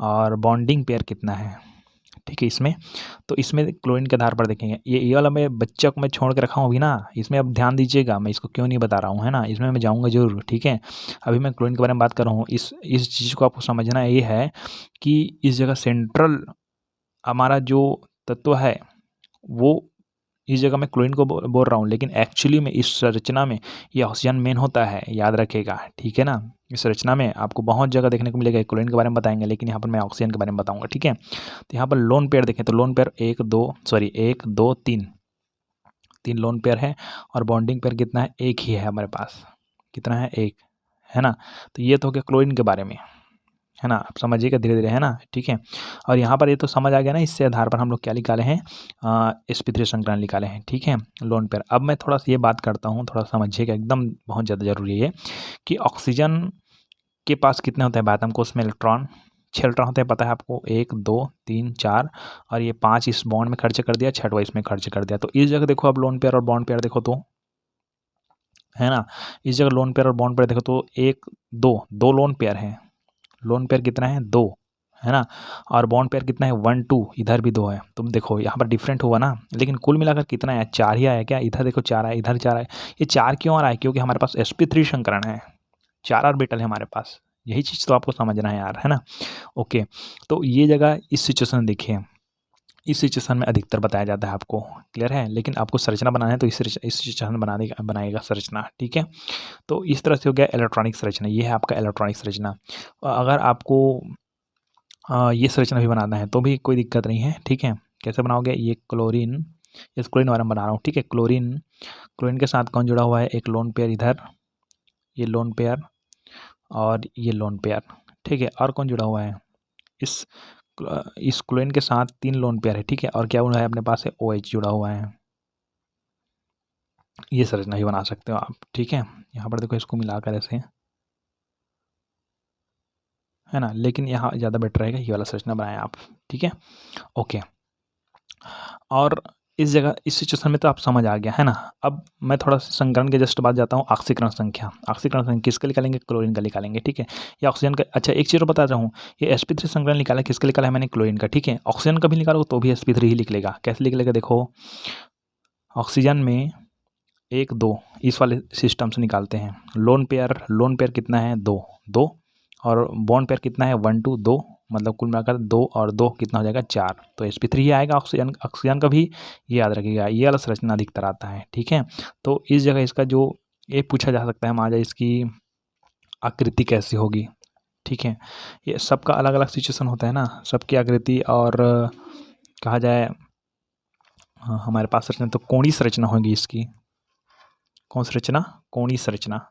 और बॉन्डिंग पेयर कितना है, ठीक है। इसमें तो इसमें क्लोरीन के आधार पर देखेंगे, ये वाला मैं बच्चा को मैं छोड़ के रखा हूँ अभी ना, इसमें अब ध्यान दीजिएगा, मैं इसको क्यों नहीं बता रहा हूँ, है ना, इसमें मैं जाऊँगा जरूर, ठीक है। अभी मैं क्लोरीन के बारे में बात कर रहा हूँ। इस चीज़ को आपको समझना ये है कि इस जगह सेंट्रल हमारा जो तत्व है वो, इस जगह मैं क्लोरीन को बोल रहा हूँ, लेकिन एक्चुअली में इस संरचना में ये ऑक्सीजन मेन होता है, याद रखिएगा, ठीक है ना। इस रचना में आपको बहुत जगह देखने को मिलेगा, क्लोरीन के बारे में बताएंगे, लेकिन यहाँ पर मैं ऑक्सीजन के बारे में बताऊंगा, ठीक है। तो यहाँ पर लोन पेयर देखें तो लोन पेयर 1, 2, 3 लोन पेयर है और बॉन्डिंग पेयर कितना है, 1 ही है हमारे पास, कितना है, 1, है ना। तो ये तो हो गया क्लोरीन के बारे में, है ना, आप समझिएगा धीरे धीरे, है ना, ठीक है। और यहाँ पर ये तो समझ आ गया ना, इससे आधार पर हम लोग क्या निकाले हैं, sp3 संकरण निकाले हैं, ठीक है, लोन पेयर। अब मैं थोड़ा सा ये बात करता हूँ, थोड़ा समझिएगा, एकदम बहुत ज़्यादा जरूरी है कि ऑक्सीजन के पास कितने होते हैं, बात हमको उसमें इलेक्ट्रॉन 6 इलेक्ट्रॉन होते हैं, पता है आपको, 1 2 3 4, और ये 5 इस बॉन्ड में खर्च कर दिया, 6वां इसमें खर्च कर दिया। तो इस जगह देखो अब लोन पेयर और बॉन्ड पेयर देखो तो, है ना, इस जगह लोन पेयर और बॉन्ड पेयर देखो तो 1 2 2 लोन पेयर हैं, लोन पेयर कितना है 2, है ना, और बॉन्ड पेयर कितना है 1 2, इधर भी 2 है। तुम देखो यहाँ पर डिफरेंट हुआ ना, लेकिन कुल मिलाकर कितना है, 4 ही आया क्या, इधर देखो 4 आया, इधर 4 आया। ये 4 क्यों आ रहा है, क्योंकि हमारे पास sp3 संकरण है, 4 ऑर्बिटल है हमारे पास, यही चीज़ तो आपको समझना है यार, है ना। ओके, तो ये जगह इस सिचुएशन देखिए, इस सिचुएशन में अधिकतर बताया जाता है आपको, क्लियर है, लेकिन आपको संरचना बनाना है तो इस सिचुएशन बनाएगा संरचना, ठीक है। तो इस तरह से हो गया इलेक्ट्रॉनिक संरचना, ये है आपका इलेक्ट्रॉनिक संरचना। अगर आपको ये संरचना भी बनाना है तो भी कोई दिक्कत नहीं है, ठीक है। कैसे बनाओगे, ये क्लोरीन, इस क्लोरीन वाला बना रहा हूँ, ठीक है। क्लोरीन, क्लोरीन के साथ कौन जुड़ा हुआ है, एक लोन पेयर इधर, ये लोन पेयर और ये लोन पेयर, ठीक है। और कौन जुड़ा हुआ है, इस इस क्लोरीन के साथ 3 लोन पेयर है, ठीक है। और क्या हुआ है अपने पास है, OH जुड़ा हुआ है। ये संरचना ही बना सकते हो आप, ठीक है। यहाँ पर देखो इसको मिलाकर ऐसे, है ना, लेकिन यहाँ ज़्यादा बेटर रहेगा ये वाला संरचना बनाएं आप, ठीक है। ओके, और इस जगह इस सिचुएशन में तो आप समझ आ गया, है ना। अब मैं थोड़ा सा संकरण के जस्ट बाद जाता हूँ, ऑक्सीकरण संख्या। ऑक्सीकरण संख्या किसके निकालेंगे, क्लोरीन का निकालेंगे, ठीक है। ये ऑक्सीजन का, अच्छा एक चीज़ और बता रहा हूँ, ये sp3 संकरण निकाला किसके निकाला है मैंने, क्लोरीन का, ठीक है। ऑक्सीजन का भी निकालोगे तो भी sp3 ही लिख लेगा, कैसे लिख लेगा, देखो ऑक्सीजन में 1 2 इस वाले सिस्टम से निकालते हैं। लोन पेयर कितना है, 2 2, और बॉन्ड पेयर कितना है 1 2 2, मतलब कुल मिलाकर 2 और 2 कितना हो जाएगा 4, तो sp3 ही आएगा। ऑक्सीजन ऑक्सीजन का भी ये याद रखिएगा, ये वाला संरचना अधिकतर आता है, ठीक है। तो इस जगह इसका जो ये पूछा जा सकता है माजा, इसकी आकृति कैसी होगी, ठीक है। ये सबका अलग अलग सिचुएशन होता है ना, सबकी आकृति, और कहा जाए हमारे पास संरचना तो कोणीय संरचना होगी इसकी, कौन संरचना, कोणीय संरचना।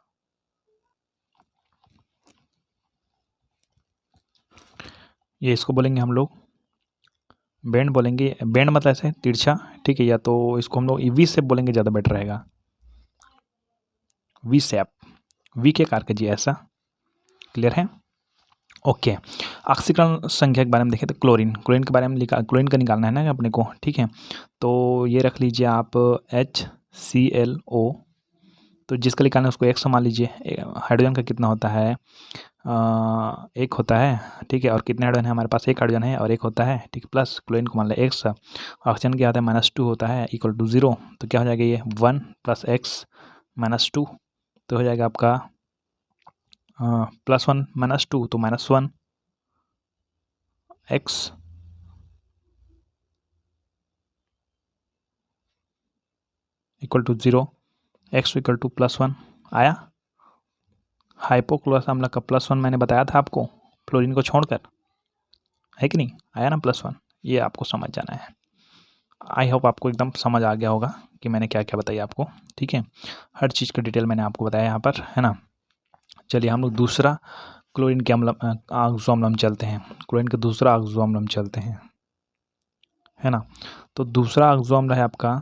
ये इसको बोलेंगे हम लोग बैंड बोलेंगे, बैंड मतलब ऐसे तिरछा, ठीक है, या तो इसको हम लोग वी शेप बोलेंगे, ज़्यादा बेटर रहेगा, वी शेप, वी के कार के जी, ऐसा, क्लियर है। ओके, ऑक्सीकरण संख्या के बारे में देखें तो क्लोरीन, क्लोरीन के बारे में लिखा, क्लोरीन का निकालना है ना अपने को, ठीक है। तो ये रख लीजिए आप HClO, तो जिसका निकालना है उसको 100 मान लीजिए। हाइड्रोजन का कितना होता है, एक होता है, ठीक है। और कितने हाइड्रोजन है हमारे पास, एक हाइड्रोजन है और एक होता है, ठीक है, प्लस क्लोरीन को मान लें x, ऑक्सीजन क्या होता है -2 होता है, इक्वल टू 0, तो क्या हो जाएगा ये 1 + x - 2, तो हो जाएगा आपका +1 - 2 तो -1 x equal to 0, x equal to +1 आया। हाइपोक्लोरस अम्ल का +1 मैंने बताया था आपको, फ्लोरीन को छोड़कर, है कि नहीं, आया ना +1, ये आपको समझ जाना है। आई होप आपको एकदम समझ आ गया होगा कि मैंने क्या क्या बताया आपको, ठीक है। हर चीज़ का डिटेल मैंने आपको बताया यहाँ पर, है ना। चलिए हम लोग दूसरा क्लोरीन के अम्ल ऑक्सो अम्लम चलते हैं, क्लोरीन का दूसरा ऑक्सो अम्लम चलते हैं, है ना। तो दूसरा ऑक्सो अम्ल है आपका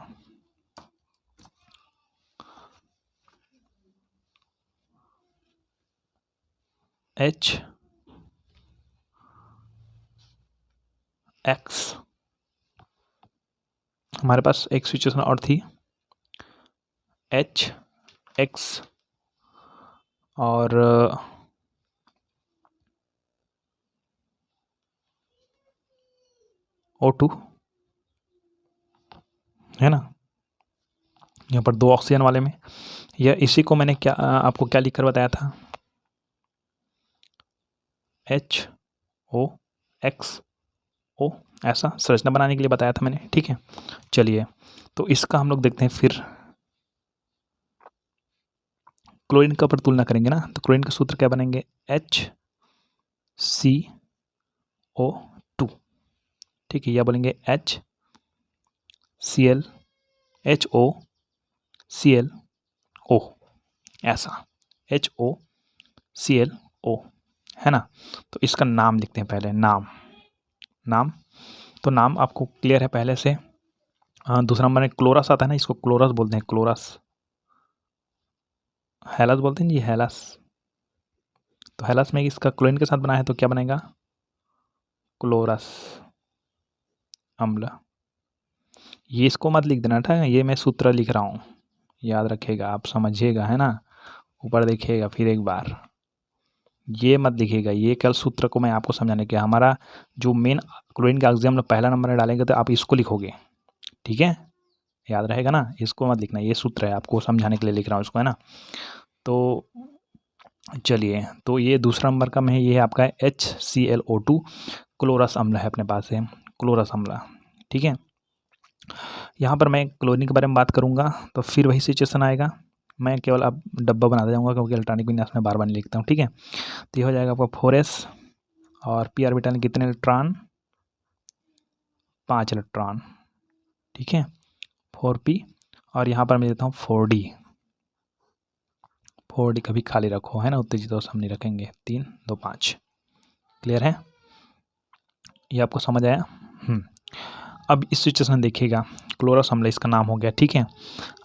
HX, हमारे पास एक सिचुएशन और थी HX और O2, है ना। यहाँ पर 2 ऑक्सीजन वाले में, या इसी को मैंने क्या आपको क्या लिखकर बताया था, HOXO, ऐसा संरचना बनाने के लिए बताया था मैंने, ठीक है। चलिए तो इसका हम लोग देखते हैं फिर, क्लोरीन का पर तुलना करेंगे ना, तो क्लोरीन का सूत्र क्या बनेंगे, HCO2, ठीक है, या बोलेंगे HClHOClO, ऐसा HOClO, है ना। तो इसका नाम लिखते हैं पहले, नाम। नाम, तो नाम आपको क्लियर है पहले से। दूसरा नंबर में क्लोरस आता है ना, इसको क्लोरस बोलते हैं, क्लोरस। हेलस बोलते हैं जी, हेलस। तो हेलस में इसका क्लोरीन के साथ बना है तो क्या बनेगा, क्लोरस अम्ल। ये इसको मत लिख देना था, ये मैं सूत्र लिख रहा हूँ, याद रखिएगा, आप समझिएगा, है ना। ऊपर देखिएगा फिर एक बार, ये मत लिखिएगा, ये केवल सूत्र को मैं आपको समझाने के, हमारा जो मेन क्लोरीन का ऑक्सीजन हम लोग पहला नंबर में डालेंगे तो आप इसको लिखोगे, ठीक है, याद रहेगा ना। इसको मत लिखना, ये सूत्र है, आपको समझाने के लिए लिख रहा हूँ इसको, है ना। तो चलिए, तो ये दूसरा नंबर का में ये है आपका HClO2, क्लोरस अम्ल है अपने पास है, क्लोरस अम्ल, ठीक है। यहाँ पर मैं क्लोरीन के बारे में बात करूँगा तो फिर वही सिचुएशन आएगा, मैं केवल अब डब्बा बनाता जाऊँगा क्योंकि इलेक्ट्रॉनिक विन्यास में बार बार नहीं लिखता हूँ, ठीक है। तो ये हो जाएगा आपका 4s और p ऑर्बिटल में कितने इलेक्ट्रॉन, 5 इलेक्ट्रॉन, ठीक है, 4p। और यहाँ पर मैं देता हूँ 4d, 4d कभी खाली रखो, है ना, उत्तेजित हम नहीं रखेंगे, 3 2 5, क्लियर है, ये आपको समझ आया। अब इस सिचुएशन देखिएगा, क्लोरस अम्ल इसका नाम हो गया, ठीक है।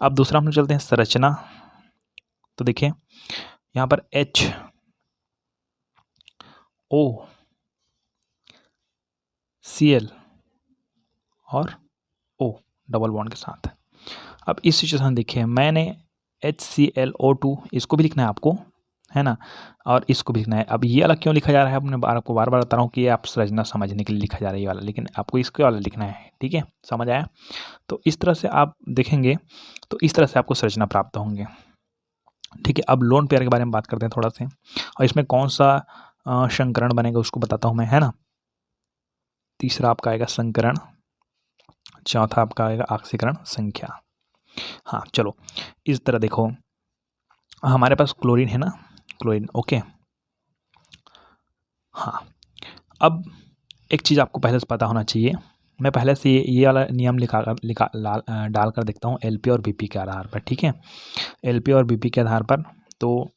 अब दूसरा हम लोग चलते हैं संरचना। तो देखिए यहाँ पर HOCl और O डबल बॉन्ड के साथ। अब इस सिचुएशन देखिए, मैंने HClO2 इसको भी लिखना है आपको, है ना, और इसको भी लिखना है। अब ये वाला क्यों लिखा जा रहा है, अपने आपको बार बार बता रहा हूँ कि ये आप संरचना समझने के लिए लिखा जा रहा है ये वाला, लेकिन आपको इसके वाला लिखना है, ठीक है, समझ आया। तो इस तरह से आप देखेंगे तो इस तरह से आपको संरचना प्राप्त होंगे, ठीक है। अब लोन पेयर के बारे में बात करते हैं थोड़ा से, और इसमें कौन सा संकरण बनेगा उसको बताता हूँ मैं, है ना। तीसरा आपका आएगा संकरण, चौथा आपका आएगा ऑक्सीकरण संख्या। हाँ चलो, इस तरह देखो, हमारे पास क्लोरीन है ना, क्लोरीन, ओके। हाँ, अब एक चीज़ आपको पहले से पता होना चाहिए, मैं पहले से ये वाला नियम डाल कर देखता हूँ LP और BP के आधार पर, ठीक है। LP और BP के आधार पर, तो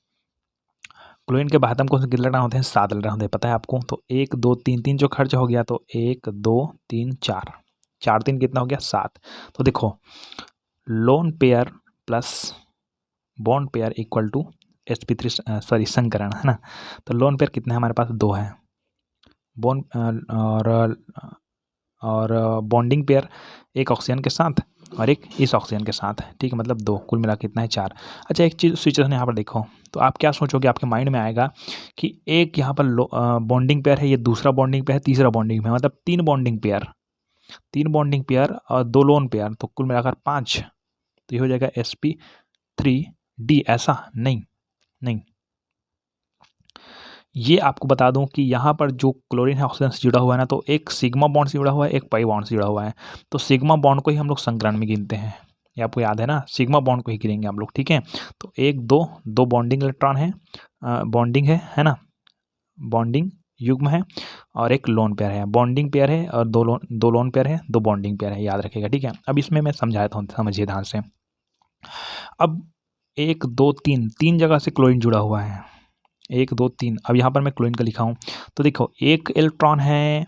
क्लोरीन के बाद हमको कितने इलेक्ट्रॉन होते हैं, 7 इलेक्ट्रॉन होते हैं, पता है आपको। तो 1 2 3 3 जो खर्च हो गया, तो 1 2 3 4, 4 3 कितना हो गया, 7। तो देखो, lone pair plus bond pair equal to sp3, sorry संकरण, है ना। तो लोन पेयर कितना है हमारे पास, 2 है। बॉन्ड और बॉन्डिंग पेयर एक ऑक्सीजन के साथ और एक इस ऑक्सीजन के साथ, ठीक है, मतलब 2, कुल मिला कितना है, 4। अच्छा, एक चीज़ सिचुएशन यहाँ पर देखो, तो आप क्या सोचोगे, आपके माइंड में आएगा कि एक यहाँ पर बॉन्डिंग पेयर है, ये दूसरा बॉन्डिंग पेयर है, तीसरा बॉन्डिंग पेयर, मतलब 3 बॉन्डिंग पेयर, 3 बॉन्डिंग पेयर और 2 लोन पेयर, तो कुल मिलाकर 5। तो ये हो जाएगा sp3d, ऐसा नहीं, नहीं, ये आपको बता दूं कि यहाँ पर जो क्लोरीन है ऑक्सीजन से जुड़ा हुआ है ना, तो एक सिग्मा बॉन्ड से जुड़ा हुआ है, एक पाई बॉन्ड से जुड़ा हुआ है। तो सिग्मा बॉन्ड को ही हम लोग संकरण में गिनते हैं, ये आपको याद है ना, सिग्मा बॉन्ड को ही गिनेंगे हम लोग, ठीक है। तो 1 2 2 बॉन्डिंग इलेक्ट्रॉन है, बॉन्डिंग है ना, बॉन्डिंग युग्म है, और एक लोन पेयर है, बॉन्डिंग पेयर है, और 2 लोन पेयर है, 2 बॉन्डिंग पेयर है, याद रखिएगा, ठीक है। अब इसमें मैं समझाता हूँ, समझिए ध्यान से। अब 1 2 3 3 जगह से क्लोरीन जुड़ा हुआ है, 1 2 3। अब यहाँ पर मैं क्लोरीन का लिखा हूँ, तो देखो एक इलेक्ट्रॉन है,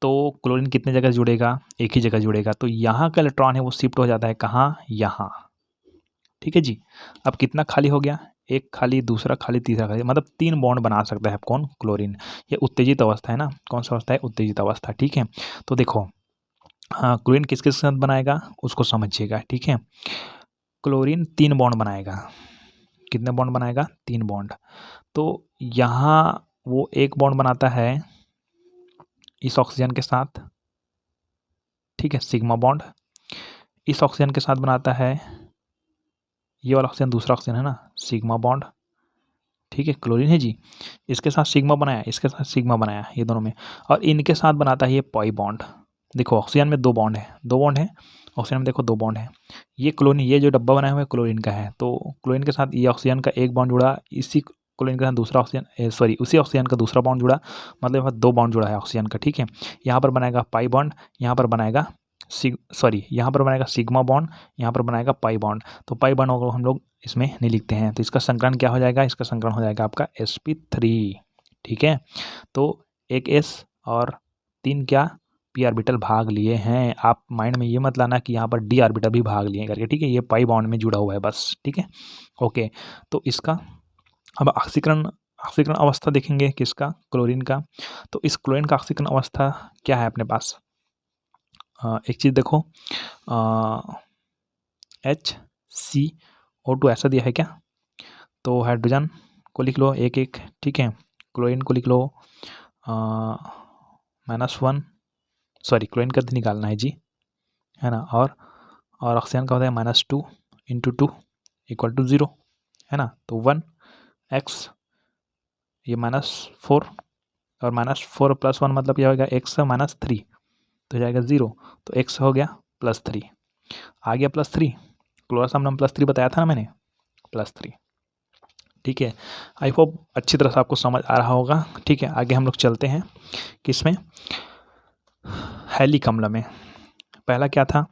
तो क्लोरीन कितने जगह जुड़ेगा, एक ही जगह जुड़ेगा। तो यहाँ का इलेक्ट्रॉन है वो शिफ्ट हो जाता है कहाँ, यहाँ, ठीक है जी। अब कितना खाली हो गया, एक खाली, दूसरा खाली, तीसरा खाली, मतलब 3 बॉन्ड बना सकता है कौन, क्लोरीन। ये उत्तेजित अवस्था है ना, कौन सा अवस्था है, उत्तेजित अवस्था, ठीक है। तो देखो, हाँ, क्लोरीन किस किस के साथ बनाएगा उसको समझिएगा, ठीक है। क्लोरीन 3 बॉन्ड बनाएगा, कितने बॉन्ड बनाएगा, 3 बॉन्ड। तो यहाँ वो एक बॉन्ड बनाता है इस ऑक्सीजन के साथ, ठीक है, सिग्मा बॉन्ड। इस ऑक्सीजन के साथ बनाता है, ये वाला ऑक्सीजन दूसरा ऑक्सीजन है ना, सिग्मा बॉन्ड, ठीक है, क्लोरीन है जी, इसके साथ सिग्मा बनाया, इसके साथ सिग्मा बनाया, ये दोनों में, और इनके साथ बनाता है ये पाई बॉन्ड। देखो ऑक्सीजन में 2 बॉन्ड है, 2 बॉन्ड है, ऑक्सीजन में देखो 2 बॉन्ड है। ये क्लोरीन, ये जो डब्बा बनाया हुआ है क्लोरीन का है, तो क्लोरीन के साथ ये ऑक्सीजन का एक बॉन्ड जुड़ा, इसी क्लोरीन के साथ दूसरा ऑक्सीजन, सॉरी उसी ऑक्सीजन का दूसरा बॉन्ड जुड़ा, मतलब यहाँ 2 बॉन्ड जुड़ा है ऑक्सीजन का, ठीक है। यहाँ पर बनाएगा पाई बॉन्ड, यहाँ पर बनाएगा यहाँ पर बनाएगा सिग्मा बॉन्ड, यहाँ पर बनाएगा पाई बॉन्ड। तो पाई बॉन्ड को हम लोग इसमें नहीं लिखते हैं, तो इसका संकरण क्या हो जाएगा, इसका संकरण हो जाएगा आपका sp3, ठीक है। तो एक s और 3 क्या p ऑर्बिटल भाग लिए हैं। आप माइंड में ये मत लाना कि यहाँ पर d ऑर्बिटल भी भाग लिए करके, ठीक है। ये पाई बॉन्ड में जुड़ा हुआ है बस, ठीक है। ओके, तो इसका अब ऑक्सीकरण ऑक्सीकरण अवस्था देखेंगे किसका, क्लोरीन का। तो इस क्लोरीन का ऑक्सीकरण अवस्था क्या है अपने पास, एक चीज़ देखो, HCO2 ऐसा दिया है क्या, तो हाइड्रोजन को लिख लो एक एक, ठीक है। क्लोरीन को लिख लो -1, सॉरी क्लोरीन का निकालना है जी, है ना। और ऑक्सीजन का होता है -2 × 2 = 0, है ना। तो 1x, ये -4 और -4 + 1 मतलब क्या होगा, x -3, तो जाएगा 0, तो x हो गया +3, आ गया +3, क्लोरस हमने +3 बताया था ना मैंने, +3, ठीक है। आई होप अच्छी तरह से आपको समझ आ रहा होगा, ठीक है। आगे हम लोग चलते हैं किसमें, हैलिक अम्ल में। पहला क्या था,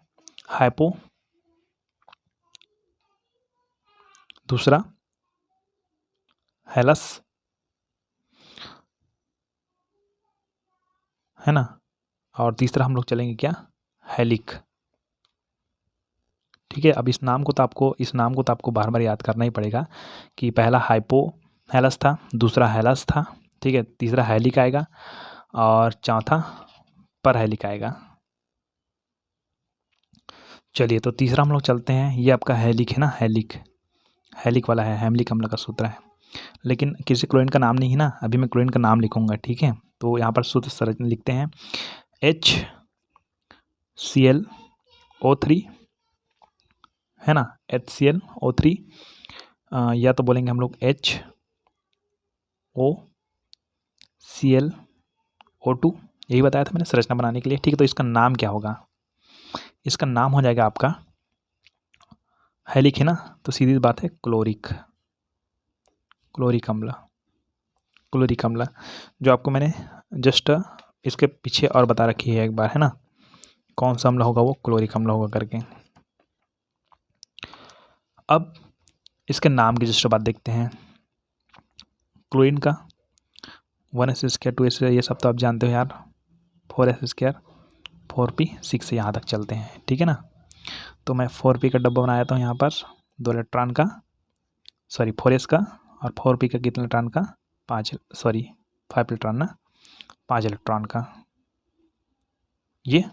हाइपो, दूसरा हेलस, है ना, और तीसरा हम लोग चलेंगे क्या, हैलिक, ठीक है। अब इस नाम को तो आपको बार बार याद करना ही पड़ेगा कि पहला हाइपो हेलस था, दूसरा हेलस था, ठीक है, तीसरा हैलिक आएगा और चौथा पर हैलिक आएगा। चलिए, तो तीसरा हम लोग चलते हैं, ये आपका हैलिक है ना, हैलिक वाला है, हैमलिक अम्ल का सूत्र है। लेकिन किसी क्लोरीन का नाम नहीं है ना, अभी मैं क्लोरीन का नाम लिखूंगा, ठीक है। तो यहाँ पर सूत्र संरचना लिखते हैं, HClO3, है ना, HClO3, या तो बोलेंगे हम लोग HOClO2, यही बताया था मैंने संरचना बनाने के लिए, ठीक है। तो इसका नाम क्या होगा, इसका नाम हो जाएगा आपका हैलिक, है ना। तो सीधी बात है, क्लोरिक अम्ल, जो आपको मैंने जस्ट इसके पीछे और बता रखी है एक बार, है ना, कौन सा अम्ल होगा, वो क्लोरिक अम्ल होगा करके। अब इसके नाम की जस्ट बात देखते हैं, क्लोरीन का 1s², 2s, ये सब तो आप जानते हो यार, 4s², 4p, 6 से यहाँ तक चलते हैं, ठीक है ना। तो मैं 4p का डब्बा बनाया था यहाँ पर, 2 इलेक्ट्रॉन का, सॉरी 4s का, और 4p का कितने इलेक्ट्रॉन का, 5 इलेक्ट्रॉन ना, 5 इलेक्ट्रॉन का ये।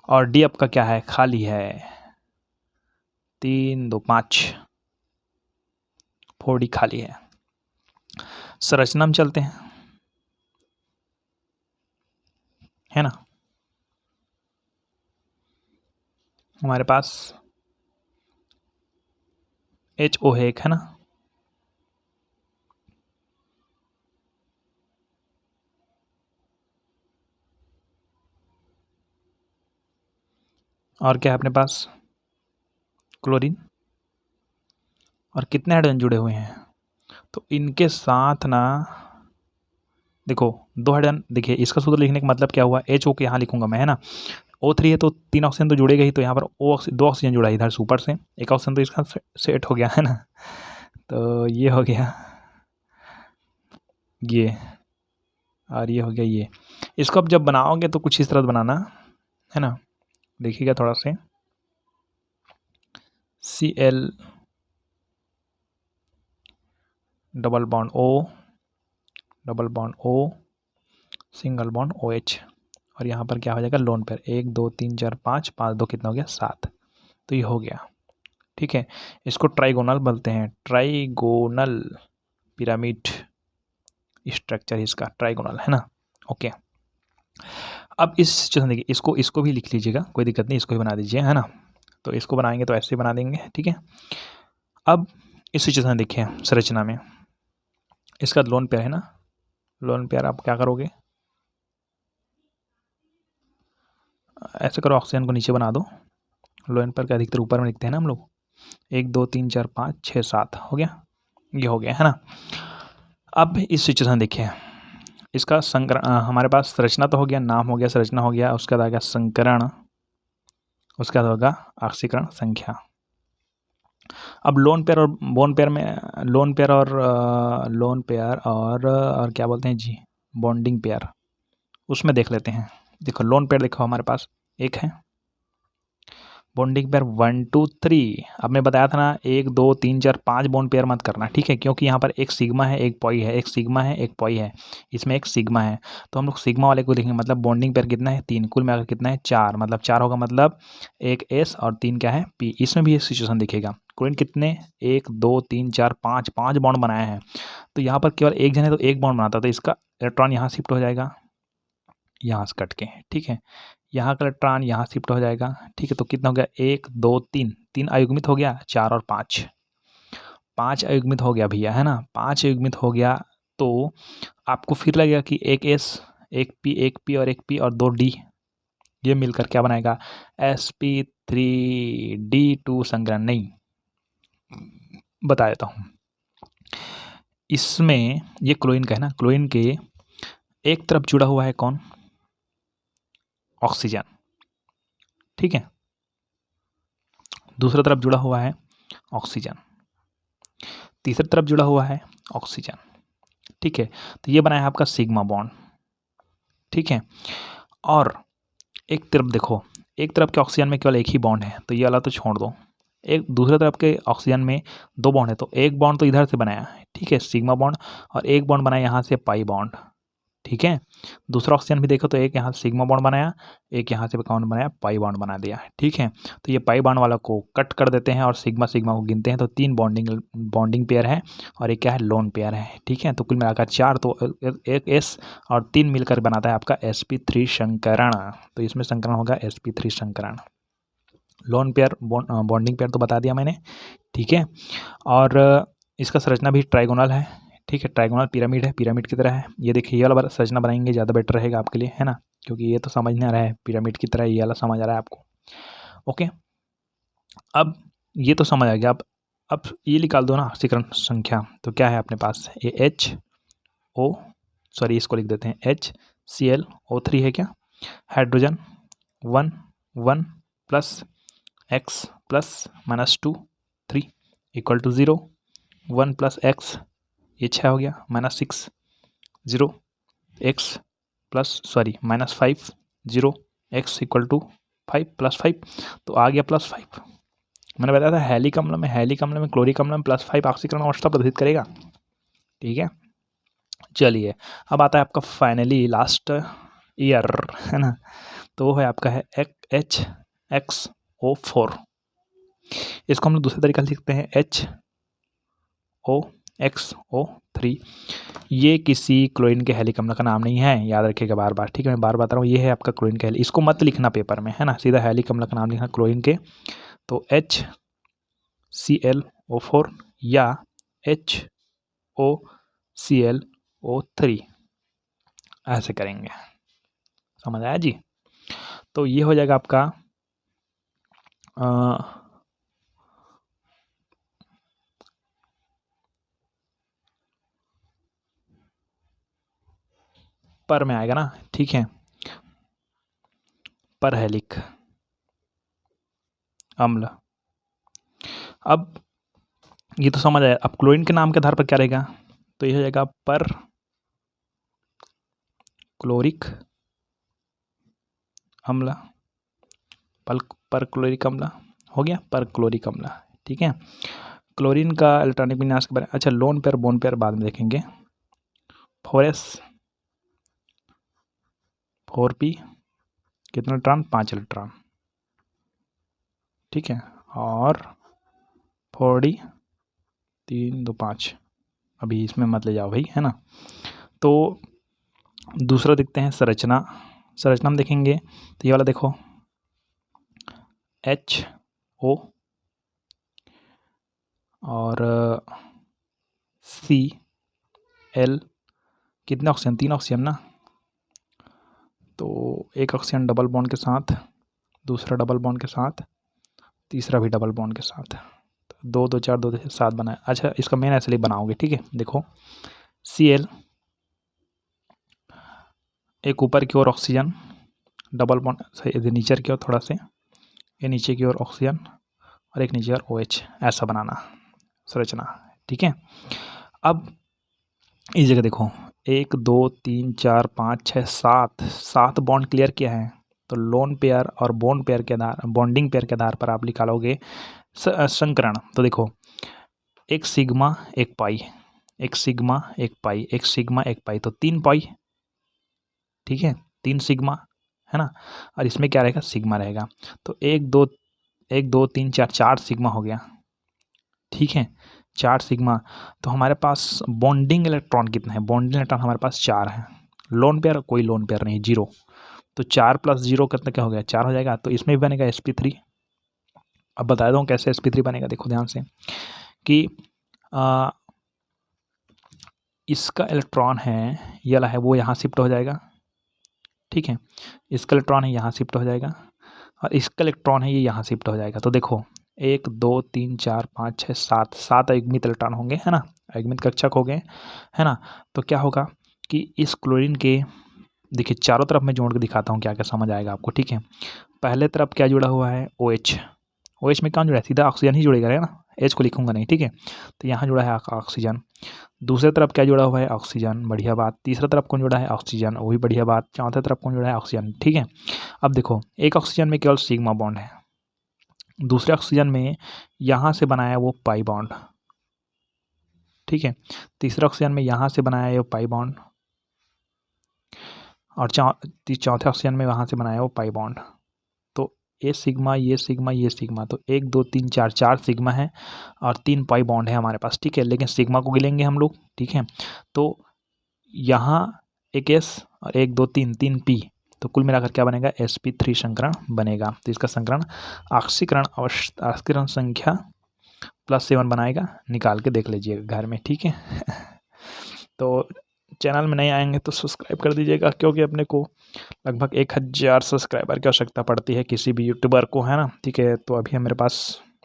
और डी आपका क्या है, खाली है, 3 2 5, 4d खाली है। संरचना में चलते हैं, है ना। हमारे पास HO है एक, है ना, और क्या है अपने पास, क्लोरीन, और कितने हाइड्रोजन जुड़े हुए हैं, तो इनके साथ ना देखो 2 हाइड्रोजन, देखिए इसका सूत्र लिखने का मतलब क्या हुआ, HO के यहाँ लिखूंगा मैं, है ना। O3 है तो 3 ऑक्सीजन तो जुड़ेगा ही, तो यहाँ पर 2 ऑक्सीजन जुड़ा है इधर से ऊपर से, एक ऑक्सीजन तो इसका सेट हो गया, है ना। तो ये हो गया ये, और ये हो गया ये। इसको अब जब बनाओगे तो कुछ इस तरह बनाना, है ना, देखिएगा थोड़ा से, Cl double bond O single bond OH, और यहाँ पर क्या हो जाएगा, लोन पेयर, 1 2 3 4 5, 5 2 कितना हो गया, 7, तो ये हो गया, ठीक है। इसको ट्राइगोनल बोलते हैं, ट्राइगोनल पिरामिड स्ट्रक्चर इसका ट्राइगोनल, है ना। ओके, अब इस सिचुएशन देखिए, इसको भी लिख लीजिएगा, कोई दिक्कत नहीं, इसको भी बना दीजिए, है ना। तो इसको बनाएंगे तो ऐसे ही बना देंगे, ठीक है। अब इस सिचुएशन देखिए, संरचना में इसका लोन पेयर है ना, लोन पेयर आप क्या करोगे, ऐसे करो, ऑक्सीजन को नीचे बना दो, लोन पेयर का अधिकतर ऊपर में लिखते हैं ना हम लोग, 1 2 3 4 5 6 7 हो गया, ये हो गया, है ना। अब इस सिचुएशन देखिए, इसका संकरण, हमारे पास संरचना तो हो गया, नाम हो गया, संरचना हो गया, उसके बाद आ गया संकरण, उसके बाद होगा ऑक्सीकरण संख्या। अब लोन पेयर और बोन पेयर में लोन पेयर और क्या बोलते हैं जी, बॉन्डिंग पेयर, उसमें देख लेते हैं। देखो लोन पेयर देखो हमारे पास एक है, बॉन्डिंग पेयर 1 2 3। अब मैं बताया था ना 1 2 3 4 5 बॉन्ड पेयर मत करना, ठीक है, क्योंकि यहाँ पर एक सिग्मा है एक पॉई है, एक सिग्मा है एक पॉई है, इसमें एक सिग्मा है, तो हम लोग सिग्मा वाले को देखेंगे। मतलब बॉन्डिंग पेयर कितना है 3, कुल मिलाकर कितना है 4, मतलब 4 होगा, मतलब एक एस और 3 क्या है पी। इसमें भी ये सिचुएशन दिखेगा। क्लोरीन कितने 1 2 3 4 5 5 बॉन्ड बनाए हैं, तो यहाँ पर केवल एक जन है तो एक बॉन्ड बनाता है, तो इसका इलेक्ट्रॉन यहाँ शिफ्ट हो जाएगा, यहाँ से कट के, ठीक है, यहाँ का इलेक्ट्रॉन यहाँ शिफ्ट हो जाएगा, ठीक है। तो कितना हो गया 1 2 3, 3 अयुग्मित हो गया, 4 और 5, 5 अयुग्मित हो गया भैया, है ना, 5 अयुग्मित हो गया। तो आपको फिर लगेगा कि एक एस एक पी और एक पी और 2 डी, ये मिलकर क्या बनाएगा sp3d2 संकरण। नहीं, बता देता हूँ, इसमें ये क्लोरीन का है ना, क्लोरीन के एक तरफ जुड़ा हुआ है कौन, ऑक्सीजन, ठीक है, दूसरी तरफ जुड़ा हुआ है ऑक्सीजन, तीसरी तरफ जुड़ा हुआ है ऑक्सीजन, ठीक है। तो ये बना है आपका सिग्मा बॉन्ड, ठीक है। और एक तरफ देखो, एक तरफ के ऑक्सीजन में केवल एक ही बॉन्ड है, तो ये वाला तो छोड़ दो, एक दूसरे तरफ के ऑक्सीजन में 2 बॉन्ड है, तो एक बॉन्ड तो इधर से बनाया है, ठीक है, सिग्मा बॉन्ड, और एक बॉन्ड बनाया यहाँ से पाई बॉन्ड, ठीक है। दूसरा ऑक्सीजन भी देखो तो एक यहाँ सिग्मा बॉन्ड बनाया, एक यहाँ से कौन बनाया पाई बॉन्ड बना दिया, ठीक है। तो ये पाई बॉन्ड वाला को कट कर देते हैं और सिग्मा सिग्मा को गिनते हैं, तो 3 बॉन्डिंग पेयर है और एक क्या है लोन पेयर है, ठीक है। तो कुल मिलाकर 4, तो एक एस और 3 मिलकर बनाता है आपका sp3 संकरण, तो इसमें संकरण होगा sp3 संकरण। लोन पेयर बॉन्डिंग पेयर तो बता दिया मैंने, ठीक है। और इसका संरचना भी ट्राइगोनल है, ठीक है, ट्राइगोनल पिरामिड है, पिरामिड की तरह है। ये देखिए ये वाला संरचना बनाएंगे ज़्यादा बेटर रहेगा आपके लिए, है ना, क्योंकि ये तो समझ नहीं आ रहा है पिरामिड की तरह, ये वाला समझ आ रहा है आपको, ओके। अब ये तो समझ आ गया, अब ये निकाल दो ना ऑक्सीकरण संख्या, तो क्या है अपने पास ये HO, सॉरी इसको लिख देते हैं HClO3 है क्या, hydrogen 1 1 plus x plus -2 3 equal to 0, 1 plus x ये 6 हो गया, -6 0 x plus sorry -5 0 x equal to 5 plus 5, तो आ गया +5। मैंने बताया था हेलिक अम्ल में क्लोरिक अम्ल में +5 ऑक्सीकरण अवस्था प्रदर्शित करेगा, ठीक है। चलिए अब आता है आपका फाइनली लास्ट ईयर, है ना, तो वो है आपका है HXO4, इसको हम लोग दूसरे तरीके से लिखते हैं HOXO3। ये किसी क्लोरीन के हेलिक अम्ल का नाम नहीं है, याद रखिएगा बार बार, ठीक है, मैं बार बता रहा हूँ, ये है आपका क्लोरीन का इसको मत लिखना पेपर में, है ना, सीधा हेलिक अम्ल का नाम लिखना क्लोरीन के, तो HClO4 या HOClO3 ऐसे करेंगे, समझ आया जी। तो ये हो जाएगा आपका पर में आएगा ना, ठीक है, पर हेलिक अम्ल। अब ये तो समझ आया, अब क्लोरीन के नाम के आधार पर क्या रहेगा, तो ये हो जाएगा पर क्लोरिक अम्ल, पर क्लोरिक अम्ल हो गया, पर क्लोरिक अम्ल, ठीक है। क्लोरीन का इलेक्ट्रॉनिक विन्यास के बारे में, अच्छा लोन पेयर बोन पेयर बाद में देखेंगे। 4s 4p कितना इलेक्ट्रॉन 5 इलेक्ट्रॉन, ठीक है, और 4d 3 2 5, अभी इसमें मत ले जाओ भाई, है ना। तो दूसरा देखते हैं संरचना हम देखेंगे, तो ये वाला देखो HO और Cl, कितने ऑक्सीजन 3 ऑक्सीजन ना, तो एक ऑक्सीजन डबल बॉन्ड के साथ, दूसरा डबल बॉन्ड के साथ, तीसरा भी डबल बॉन्ड के साथ, तो 2 2 4 2 7 बनाए। अच्छा इसका मेन ऐसे बनाओगे, ठीक है, देखो Cl एक ऊपर की ओर ऑक्सीजन डबल बॉन्ड नीचे की ओर थोड़ा से, ये नीचे की ओर ऑक्सीजन और एक नीचे और OH, ऐसा बनाना संरचना, ठीक है। अब इस जगह देखो 1 2 3 4 5 6 7 बॉन्ड क्लियर किया है, तो लोन पेयर और बॉन्ड पेयर के आधार बॉन्डिंग पेयर के आधार पर आप निकालोगे संकरण। तो देखो एक सिग्मा एक पाई, एक सिग्मा एक पाई, एक सिग्मा एक पाई, तो 3 पाई, ठीक है, 3 सिग्मा है ना, और इसमें क्या रहेगा सिग्मा रहेगा। तो 1 2 3 4 4 सिग्मा हो गया, ठीक है, 4 सिग्मा। तो हमारे पास बॉन्डिंग इलेक्ट्रॉन कितने हैं, बॉन्डिंग इलेक्ट्रॉन हमारे पास 4 हैं, लोन पेयर कोई लोन पेयर नहीं, 0। तो 4 + 0 कितना क्या हो गया 4 हो जाएगा। तो इसमें भी बनेगा sp3। अब बता दूँ कैसे sp3 बनेगा, देखो ध्यान से कि इसका इलेक्ट्रॉन है ये वाला है वो यहाँ शिफ्ट हो जाएगा, ठीक है, इसका इलेक्ट्रॉन है यहाँ शिफ्ट हो जाएगा, और इसका इलेक्ट्रॉन है ये यहाँ शिफ्ट हो जाएगा। तो देखो 1 2 3 4 5 6 7 युग्मित इलेक्ट्रॉन होंगे, है ना, युग्मित कक्षक हो गए, है ना। तो क्या होगा कि इस क्लोरीन के देखिए चारों तरफ मैं जोड़ के दिखाता हूँ क्या क्या समझ आएगा आपको, ठीक है। पहले तरफ क्या जुड़ा हुआ है OH, OH में कौन जुड़ा है, सीधा ऑक्सीजन ही जुड़ेगा, है ना, H को लिखूंगा नहीं, ठीक है। तो यहाँ जुड़ा है ऑक्सीजन। दूसरे तरफ क्या जुड़ा हुआ है ऑक्सीजन, बढ़िया बात। तीसरा तरफ कौन जुड़ा है ऑक्सीजन, वो भी बढ़िया बात। चौथे तरफ कौन जुड़ा है ऑक्सीजन, ठीक है। अब देखो एक ऑक्सीजन में केवल सिग्मा बॉन्ड है, दूसरे ऑक्सीजन में यहाँ से बनाया वो पाई बॉन्ड, ठीक है। तीसरे ऑक्सीजन में यहाँ से बनाया ये पाई बॉन्ड, और चौथे ऑक्सीजन में वहाँ से बनाया वो पाई बॉन्ड। तो ये सिग्मा ये सिग्मा ये सिग्मा, तो 1 2 3 4 4 सिग्मा है और 3 पाई बॉन्ड है हमारे पास, ठीक है। लेकिन सिग्मा को गिलेंगे हम लोग, ठीक है। तो यहाँ एक S और 1 2 3 P, तो कुल मिलाकर क्या बनेगा sp3 संकरण बनेगा। तो इसका संकरण ऑक्सीकरण संख्या +7 बनाएगा, निकाल के देख लीजिएगा घर में, ठीक है। तो चैनल में नए आएंगे तो सब्सक्राइब कर दीजिएगा, क्योंकि अपने को लगभग 1000 सब्सक्राइबर की आवश्यकता पड़ती है किसी भी यूट्यूबर को, है ना, ठीक है। तो अभी मेरे पास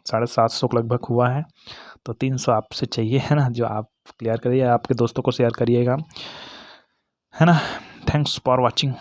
750 के लगभग हुआ है, तो 300 आपसे चाहिए, है ना, जो आप क्लियर करिए, आपके दोस्तों को शेयर करिएगा, है ना। Thanks for watching.